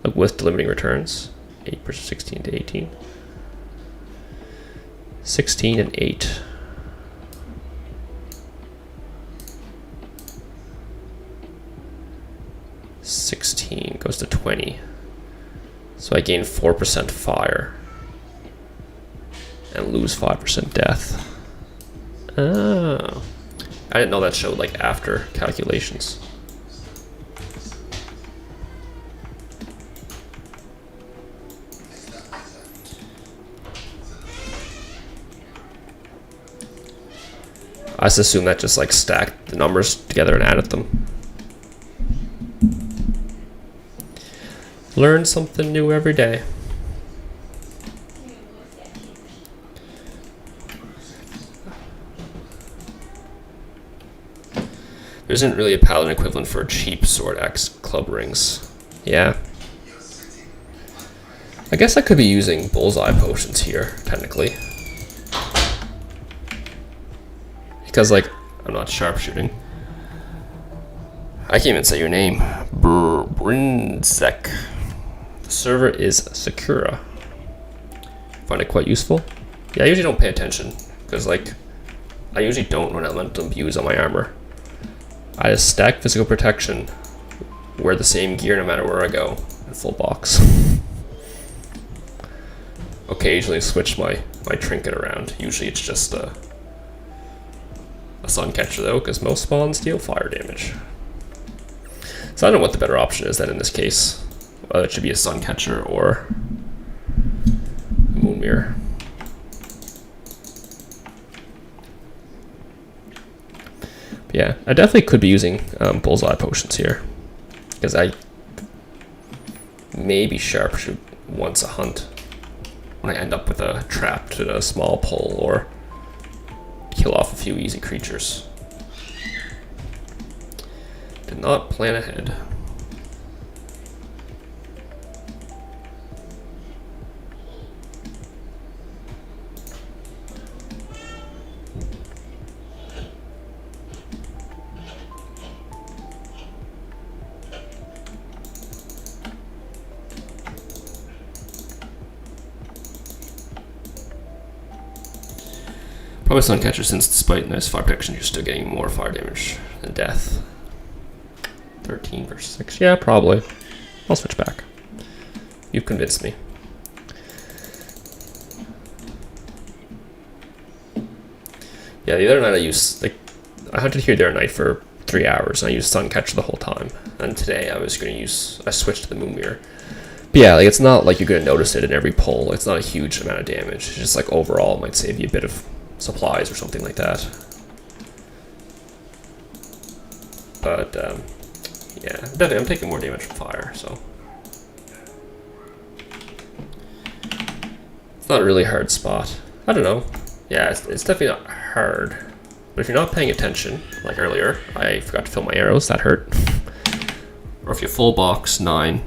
Like with the limiting returns? 8%, 16 to 18. 16 and 8. Goes to 20. So I gain 4% fire and lose 5% death. Oh. I didn't know that showed like after calculations. I just assume that just like stacked the numbers together and added them. Learn something new every day. There isn't really a paladin equivalent for cheap sword axe club rings. Yeah. I guess I could be using bullseye potions here, technically. Because, like, I'm not sharpshooting. I can't even say your name. Brinzek. The server is Sakura. Find it quite useful. Yeah, I usually don't pay attention. Because, like, I usually don't run elemental imbues on my armor. I just stack physical protection, wear the same gear no matter where I go, in full box. Occasionally switch my trinket around. Usually it's just a sun catcher though, because most spawns deal fire damage. So I don't know what the better option is then in this case. Whether it should be a sun catcher or a moon mirror. But yeah, I definitely could be using bullseye potions here, because I maybe sharpshoot once a hunt when I end up with a trap to a small pole or kill off a few easy creatures. Did not plan ahead. Probably Suncatcher, since despite nice fire protection, you're still getting more fire damage than death. 13 versus 6. Yeah, probably. I'll switch back. You've convinced me. Yeah, the other night I hunted here the other night for 3 hours, and I used Suncatcher the whole time. And today I switched to the Moon Mirror. But yeah, it's not like you're going to notice it in every pull. It's not a huge amount of damage. It's just overall it might save you a bit of supplies or something like that. But yeah, definitely I'm taking more damage from fire, so it's not a really hard spot. I don't know. Yeah, it's definitely not hard. But if you're not paying attention, like earlier, I forgot to fill my arrows, that hurt. Or if you full box 9,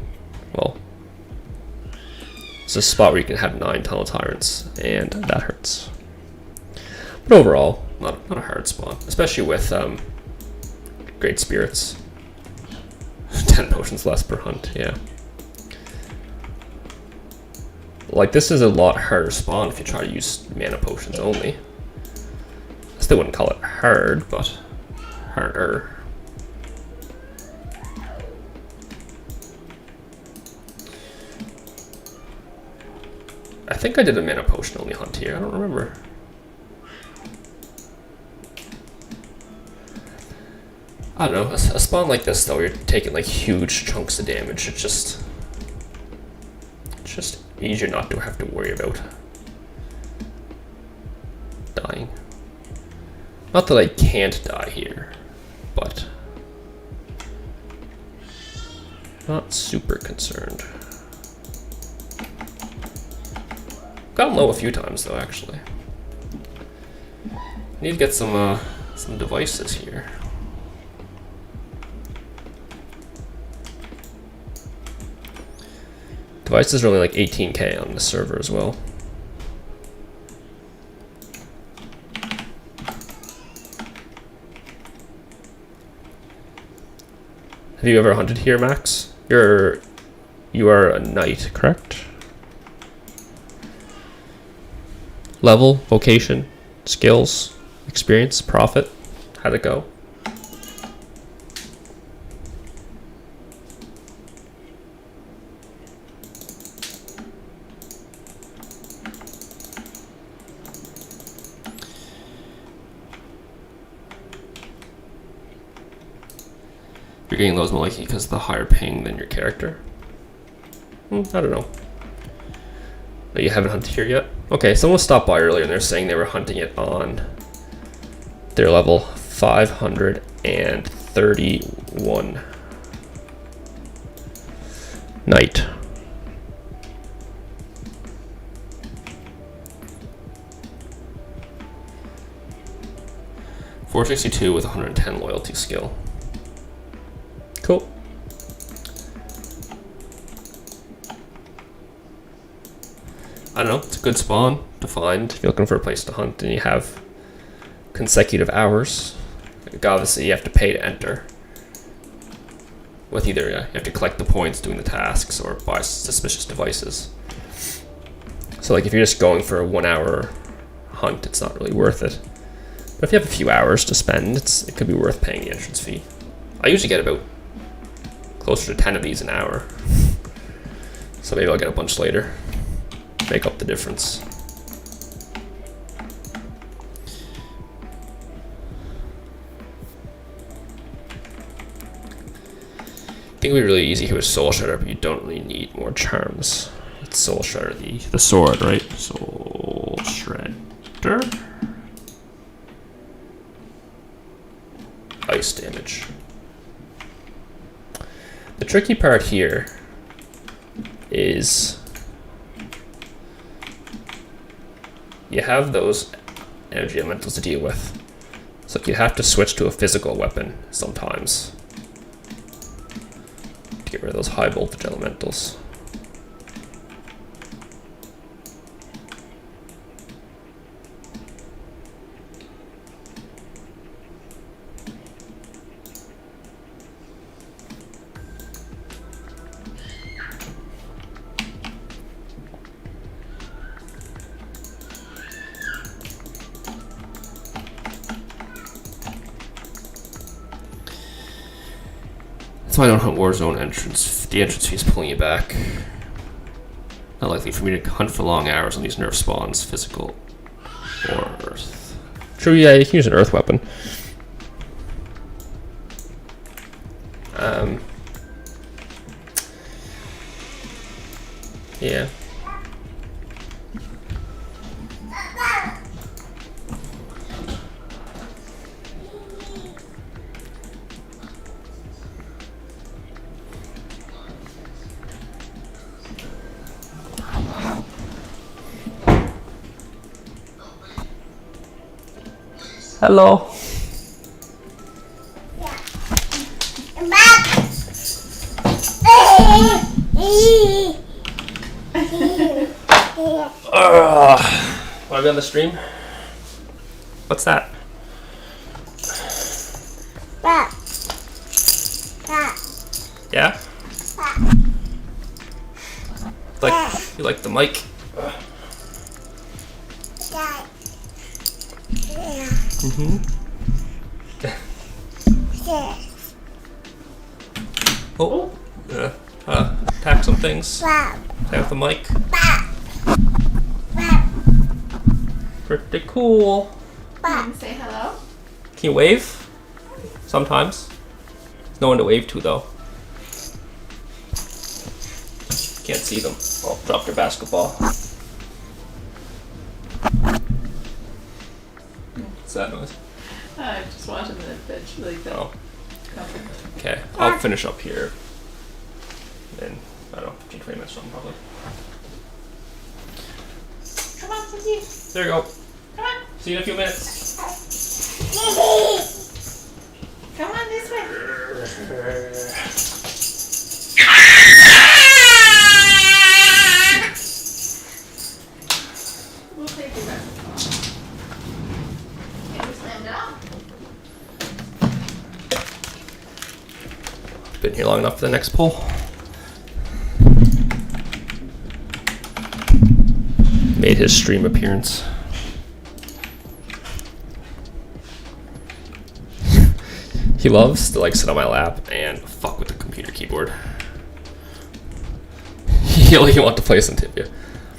well, it's a spot where you can have 9 Tunnel Tyrants, and that hurts. But overall, not a hard spot, especially with Great Spirits. 10 potions less per hunt, yeah. This is a lot harder spawn if you try to use mana potions only. I still wouldn't call it hard, but harder. I think I did a mana potion only hunt here, I don't remember. I don't know, a spawn like this though, you're taking huge chunks of damage. It's just easier not to have to worry about dying. Not that I can't die here, but not super concerned. Gotten low a few times though, actually. Need to get some devices here. Devices are only 18k on the server as well. Have you ever hunted here, Max? You are a knight, correct? Level, vocation, skills, experience, profit. How'd it go? You're getting those more likely because of the higher ping than your character. I don't know. Oh, you haven't hunted here yet? Okay, someone stopped by earlier and they're saying they were hunting it on their level 531 Knight. $462 with 110 loyalty skill. Cool. I don't know, it's a good spawn to find if you're looking for a place to hunt and you have consecutive hours. Obviously you have to pay to enter. With either you have to collect the points doing the tasks or buy suspicious devices. So if you're just going for a 1 hour hunt, it's not really worth it. But if you have a few hours to spend, it could be worth paying the entrance fee. I usually get about closer to 10 of these an hour. So maybe I'll get a bunch later. Make up the difference. I think it would be really easy here with Soul Shredder, but you don't really need more charms. It's Soul Shredder, the sword, right? Soul Shredder. Ice damage. The tricky part here is you have those energy elementals to deal with. So you have to switch to a physical weapon sometimes to get rid of those high voltage elementals. That's why I don't hunt Warzone entrance. The entrance fee is pulling you back. Not likely for me to hunt for long hours on these nerf spawns, physical or earth. True, yeah, you can use an earth weapon. Yeah. Hello. Want to be on the stream? What's that? Yeah? You like the mic? Oh, attack some things. Play with the mic. Pretty cool. Can you say hello? Can you wave? Sometimes. There's no one to wave to though. Can't see them. Oh, dropped their basketball. What's that noise? I'm just watching the bench like that. Oh. Okay, I'll finish up here. In, I don't know, 15, 20 minutes from probably. Come on, Susie. There you go. Come on. See you in a few minutes. Come on this way. We'll take your basketball. Can you slam it out? Been here long enough for the next pull. Made his stream appearance. He loves to like sit on my lap and fuck with the computer keyboard. He only wants to play some Tibia.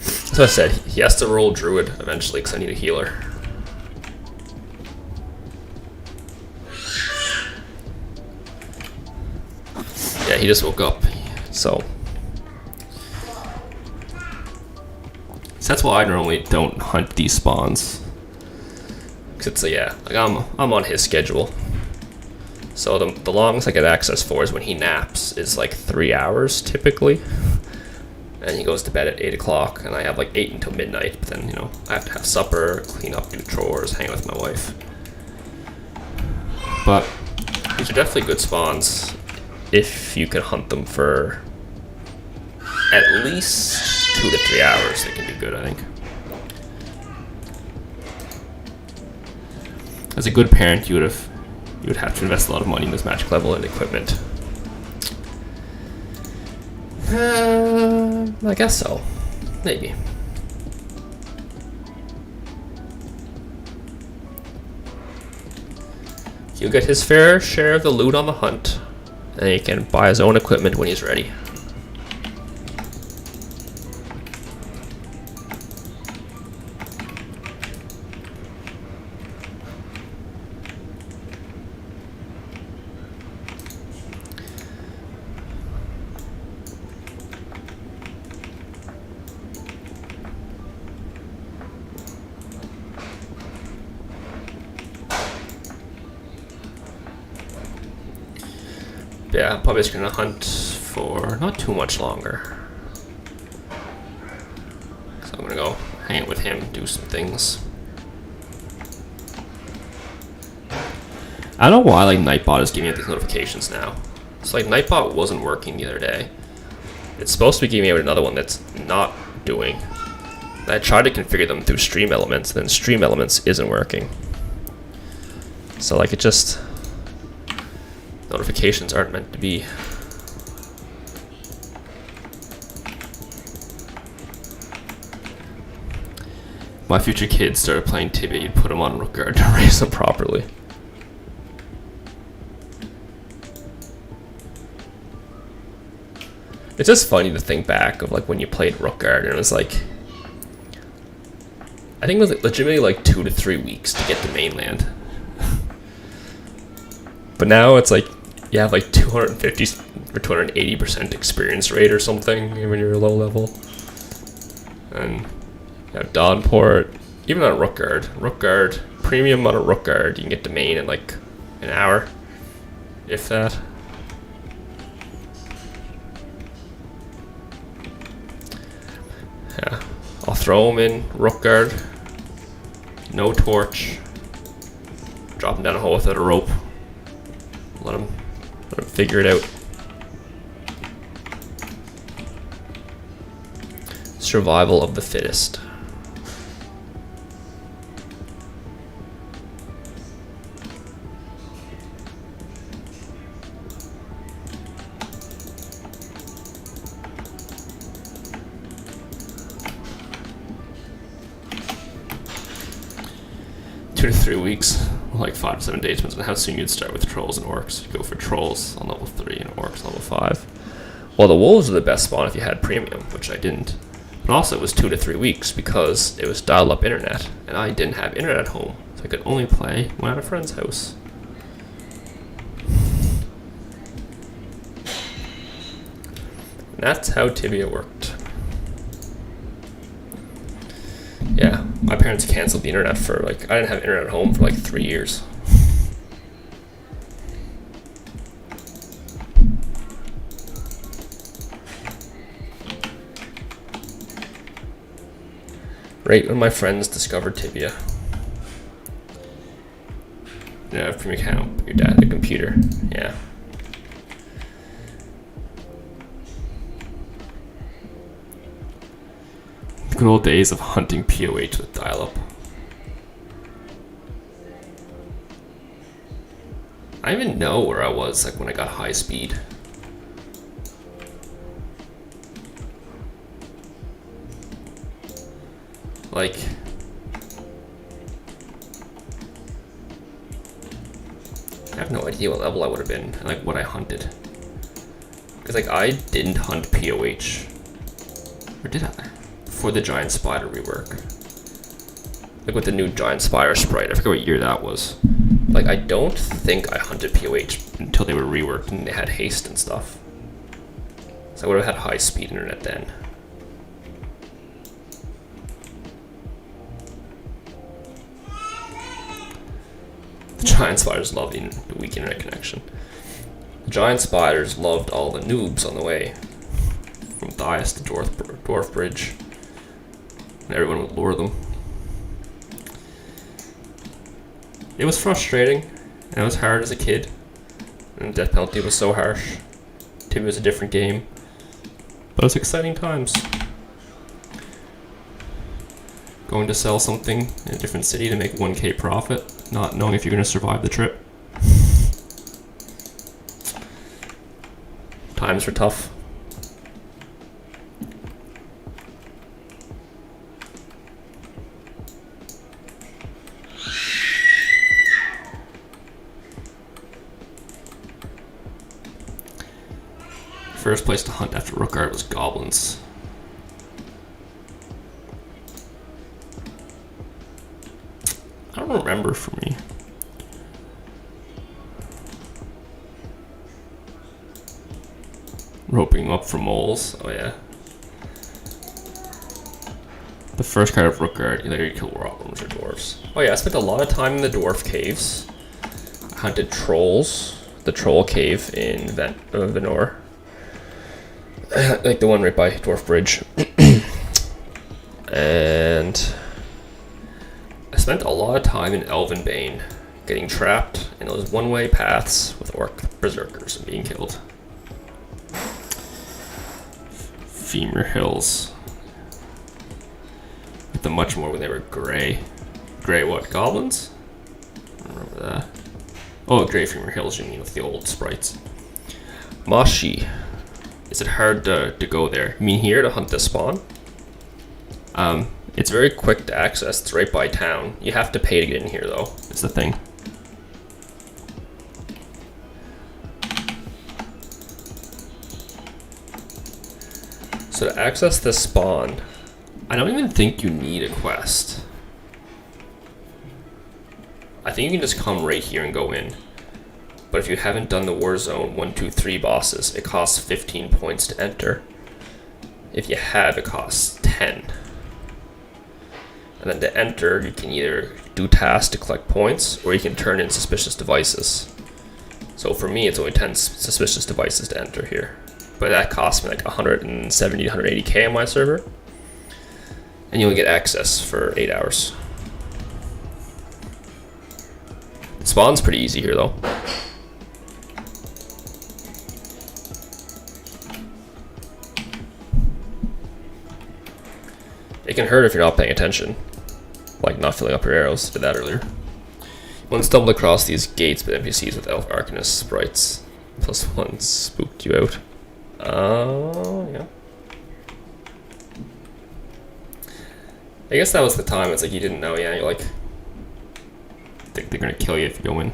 So I said he has to roll Druid eventually because I need a healer. Yeah, he just woke up, so that's why I normally don't hunt these spawns. Cause it's like I'm on his schedule. So the longest I get access for is when he naps is like 3 hours typically, and he goes to bed at 8 o'clock, and I have like 8 until midnight. But then I have to have supper, clean up, do chores, hang out with my wife. But these are definitely good spawns if you can hunt them for at least 2 to 3 hours. They can be good, I think. As a good parent, you would have to invest a lot of money in this magic level and equipment. I guess so. Maybe. He'll get his fair share of the loot on the hunt, and he can buy his own equipment when he's ready. Yeah, I'm probably just gonna hunt for not too much longer. So I'm gonna go hang out with him, do some things. I don't know why Nightbot is giving me these notifications now. It's like Nightbot wasn't working the other day. It's supposed to be giving me another one that's not doing. I tried to configure them through Stream Elements, and then Stream Elements isn't working. So it just... notifications aren't meant to be. My future kids started playing Tibia, you'd put them on Rook Guard to raise them properly. It's just funny to think back of like when you played Rookguard and it was like, I think it was like legitimately like 2 to 3 weeks to get to mainland. But now it's like you have like 250 or 280% experience rate or something when you're low level. And you have Dawnport, even on Rookguard, premium on a Rookguard, you can get to main in like an hour, if that. Yeah, I'll throw him in Rookguard, no torch, drop him down a hole without a rope, let him figure it out. Survival of the fittest. Two to 3 weeks, like 5 to 7 days, depends on how soon you'd start with trolls and orcs. You go for trolls on level 3 and orcs on level 5. Well, the wolves are the best spawn if you had premium, which I didn't. But also it was 2 to 3 weeks because it was dial-up internet, and I didn't have internet at home, so I could only play when at a friend's house. And that's how Tibia worked. Yeah, my parents canceled the internet for like, I didn't have internet at home for like 3 years. Right when my friends discovered Tibia. Yeah, from your account, your dad, the computer. Yeah. Good old days of hunting POH with dial-up. I didn't even know where I was like when I got high speed. Like, I have no idea what level I would have been, and like what I hunted. Because like I didn't hunt POH, or did I? Before the giant spider rework. Like with the new giant spider sprite, I forget what year that was. Like I don't think I hunted POH until they were reworked and they had haste and stuff. So I would have had high speed internet then. The giant spiders loved the weak internet connection. The giant spiders loved all the noobs on the way. From Thias to Dwarf Bridge. And everyone would lure them. It was frustrating, and it was hard as a kid. And the death penalty was so harsh. Tibia was a different game. But it was exciting times. Going to sell something in a different city to make 1k profit, not knowing if you're going to survive the trip. Times were tough. First place to hunt after Rookguard was goblins. I don't remember for me. Roping them up for moles. Oh yeah. The first card of Rookguard, either you kill goblins or dwarves. Oh yeah, I spent a lot of time in the dwarf caves. I hunted trolls. The troll cave in Venor. Like the one right by Dwarf Bridge. And I spent a lot of time in Elvenbane getting trapped in those one-way paths with orc berserkers and being killed. Femur Hills. With them much more when they were gray. Gray what? Goblins? I don't remember that. Oh, Grey Femur Hills, you mean, with the old sprites. Moshi. Is it hard to go there? You mean here to hunt the spawn? It's very quick to access. It's right by town. You have to pay to get in here, though. It's the thing. So to access this spawn, I don't even think you need a quest. I think you can just come right here and go in. But if you haven't done the Warzone 1, 2, 3 bosses, it costs 15 points to enter. If you have, it costs 10. And then to enter, you can either do tasks to collect points, or you can turn in suspicious devices. So for me, it's only 10 suspicious devices to enter here. But that costs me like 170 to 180k on my server. And you only get access for 8 hours. Spawn's pretty easy here though. It can hurt if you're not paying attention. Like not filling up your arrows. Did that earlier. You won't stumble across these gates with NPCs with Elf Arcanist sprites. +1 spooked you out. Oh, yeah. I guess that was the time. It's like you didn't know. Yeah, you're like, think they're gonna kill you if you go in.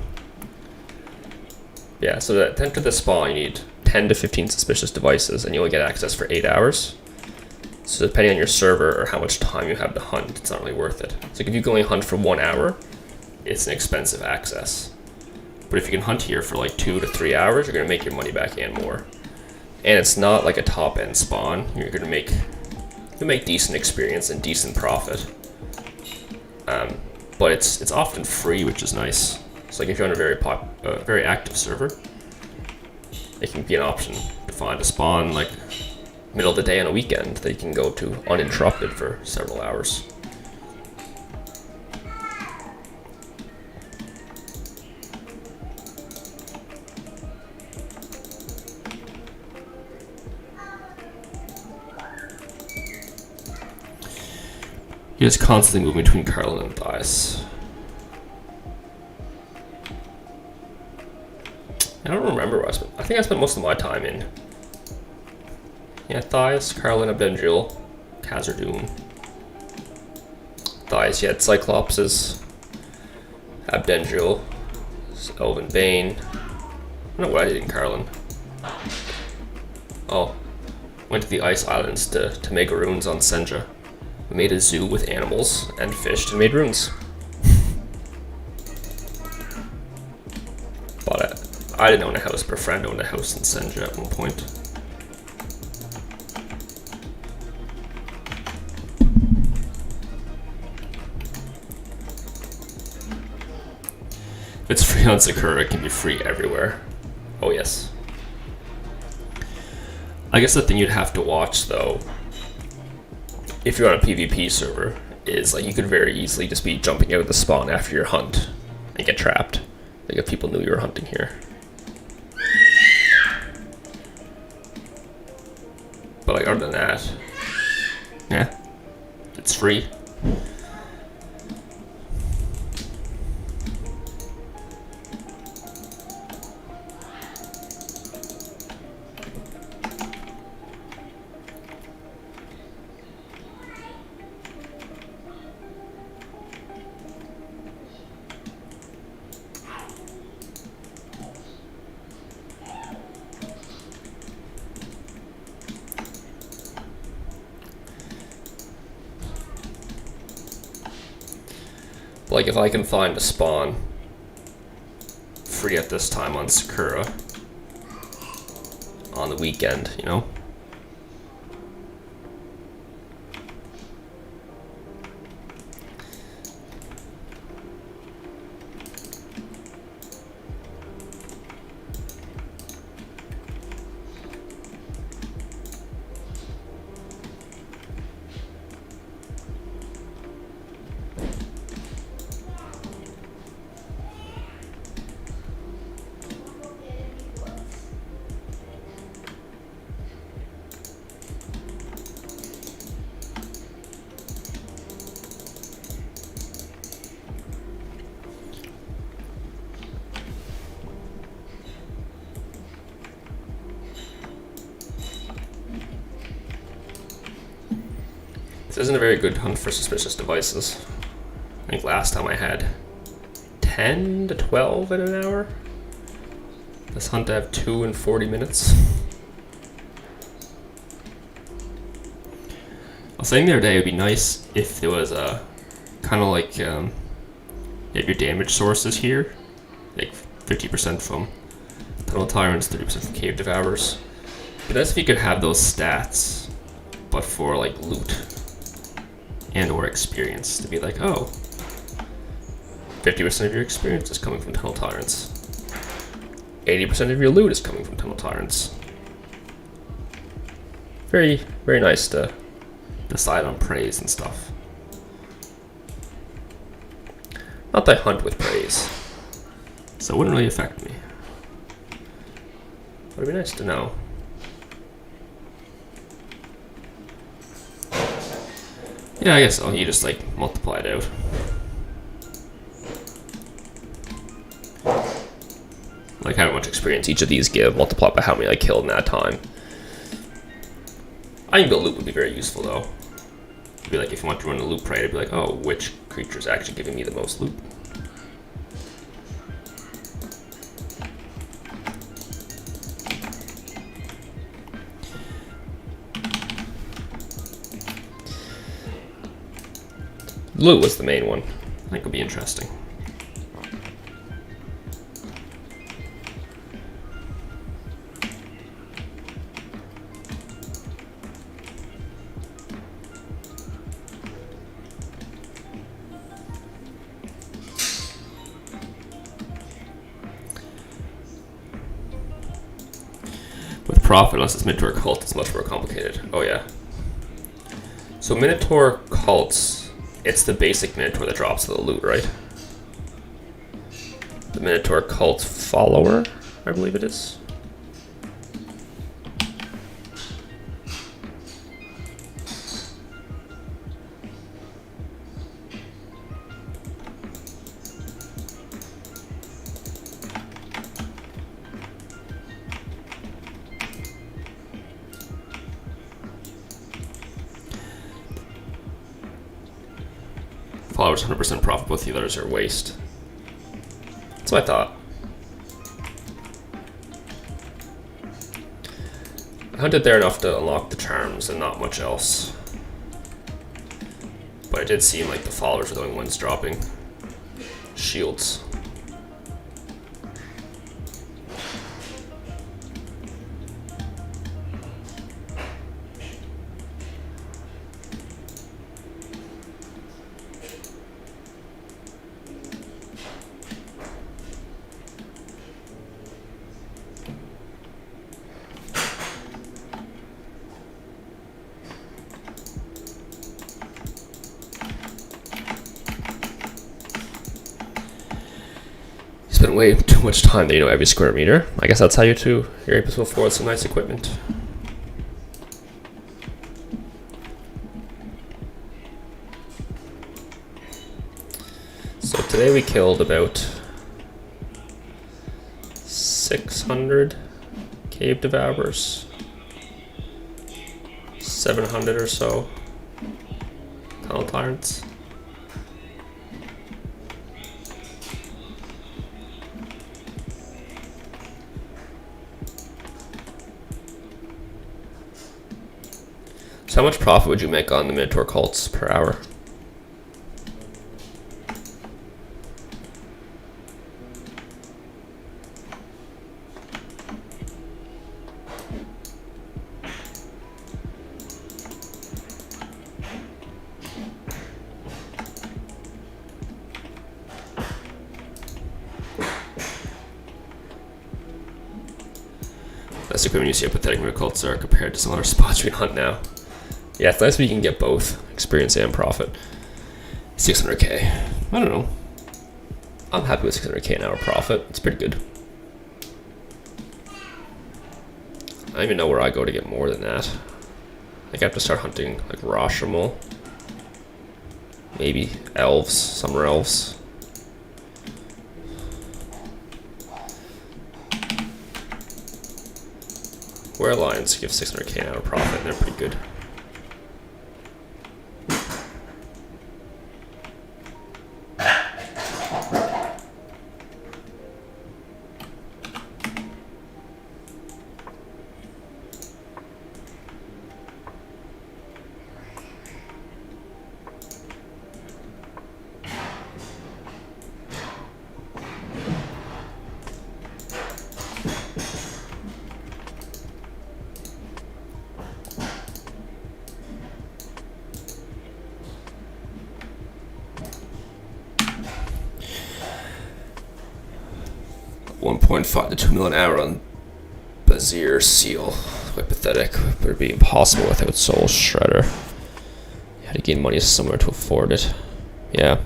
Yeah, so to enter the spawn, you need 10 to 15 suspicious devices, and you only get access for 8 hours. So depending on your server or how much time you have to hunt, it's not really worth it. So if you can only hunt for 1 hour, it's an expensive access. But if you can hunt here for like 2 to 3 hours, you're gonna make your money back and more. And it's not like a top end spawn. You're gonna make decent experience and decent profit. But it's often free, which is nice. So like if you're on a very active server, it can be an option to find a spawn like middle of the day on a weekend that you can go to uninterrupted for several hours. You're just constantly moving between Carlin and Thias. I don't remember where I spent. I think I spent most of my time in. Yeah, Thias, Carlin, Abdendriel, Khazard-dûm. Thias, you had Cyclopses, Abdendriel, Elven Bane. I don't know what I did in Carlin. Oh, went to the Ice Islands to make runes on Senja. We made a zoo with animals and fished and made runes. But I didn't own a house, but a friend owned a house in Senja at one point. If it's free on Sakura, it can be free everywhere. Oh yes. I guess the thing you'd have to watch though, if you're on a PvP server, is like you could very easily just be jumping out of the spawn after your hunt and get trapped. Like if people knew you were hunting here. But like other than that, yeah, it's free. Like if I can find a spawn free at this time on Sakura on the weekend, you know? This isn't a very good hunt for suspicious devices. I think last time I had 10 to 12 in an hour. This hunt I have 2 in 40 minutes. was saying the other day, it would be nice if there was a kind of like you have your damage sources here, like 50% from tunnel tyrants, 30% from cave devourers. But that's if you could have those stats, but for like loot and or experience, to be like, oh, 50% of your experience is coming from tunnel tyrants. 80% of your loot is coming from tunnel tyrants. Very, very nice to decide on praise and stuff. Not that I hunt with praise, so it wouldn't really affect me. But it'd be nice to know. Yeah, I guess so. You just like multiply it out. Like how much experience each of these give, multiplied by how many I killed in that time. I think the loot would be very useful though. It'd be like if you want to run a loot parade, it'd be like, oh, which creature is actually giving me the most loot? Loot was the main one. I think it'll be interesting. With Prophet, unless it's Minotaur Cult, it's much more complicated. Oh yeah. So Minotaur Cults, it's the basic Minotaur that drops the loot, right? The Minotaur Cult Follower, I believe it is. Followers 100% profit, both the others are waste. That's what I thought. I hunted there enough to unlock the charms and not much else. But it did seem like the followers were the only ones dropping shields. Spent way too much time there, you know, every square meter. I guess that's how you're able to afford some nice equipment. So today we killed about 600 cave devourers, 700 or so tunnel tyrants. So how much profit would you make on the Minotaur cults per hour? That's equipment you see how pathetic Minotaur cults are compared to some other spots we hunt now. Yeah, it's nice when you can get both experience and profit. 600k. I don't know. I'm happy with 600k an hour profit. It's pretty good. I don't even know where I go to get more than that. I think I have to start hunting like Rashomon. Maybe elves, summer elves. Where lions give 600k an hour profit, they're pretty good. 1.5 to 2 million hour on Bazir Seal. Quite pathetic, but it'd be impossible without Soul Shredder. You had to gain money somewhere to afford it. Yeah.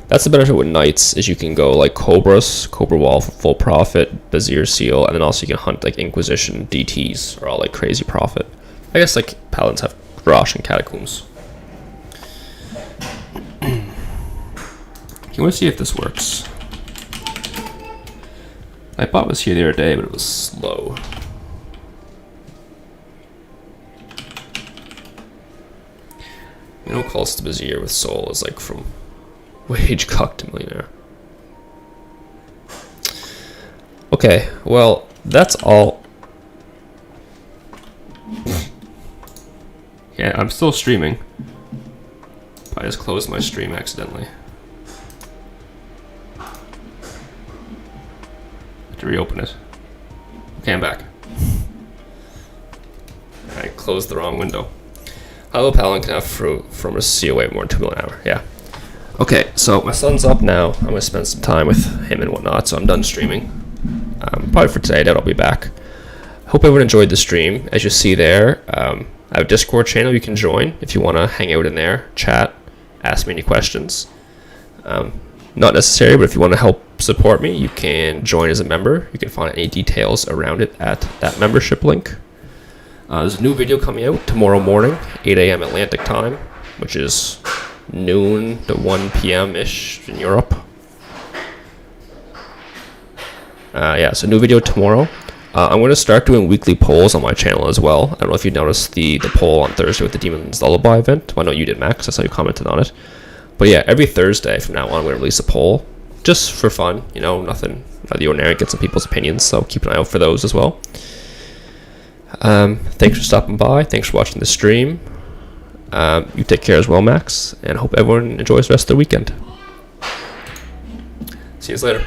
That's the benefit with Knights, is you can go like Cobras, Cobra Wall for full profit, Bazir Seal, and then also you can hunt like Inquisition, DTs, are all like crazy profit. I guess like Paladins have Garrosh and Catacombs. You want to see if this works. I bought this here the other day, but it was slow. You know, close to Bazir with Soul is like from Wage Cock to Millionaire. Okay, well, that's all. Yeah, I'm still streaming. I just closed my stream accidentally. To reopen it. Okay, I'm back. I closed the wrong window. Hello, Paladin can have fruit from a COA more than 2 million an hour. Yeah. Okay, so my son's up now. I'm gonna spend some time with him and whatnot, so I'm done streaming. Probably for today, I'll be back. Hope everyone enjoyed the stream. As you see there, I have a Discord channel you can join if you want to hang out in there, chat, ask me any questions. Not necessary, but if you want to help support me, you can join as a member. You can find any details around it at that membership link. There's a new video coming out tomorrow morning, 8 a.m. Atlantic time, which is noon to 1 p.m.-ish in Europe. Yeah, so new video tomorrow. I'm going to start doing weekly polls on my channel as well. I don't know if you noticed the poll on Thursday with the Demon's Lullaby event. Well, I know you did, Max. I saw you commented on it. But yeah, every Thursday from now on, I'm going to release a poll. Just for fun, you know, nothing out of the ordinary. Get some people's opinions, so keep an eye out for those as well. Thanks for stopping by. Thanks for watching the stream. You take care as well, Max, and hope everyone enjoys the rest of their weekend. See you later.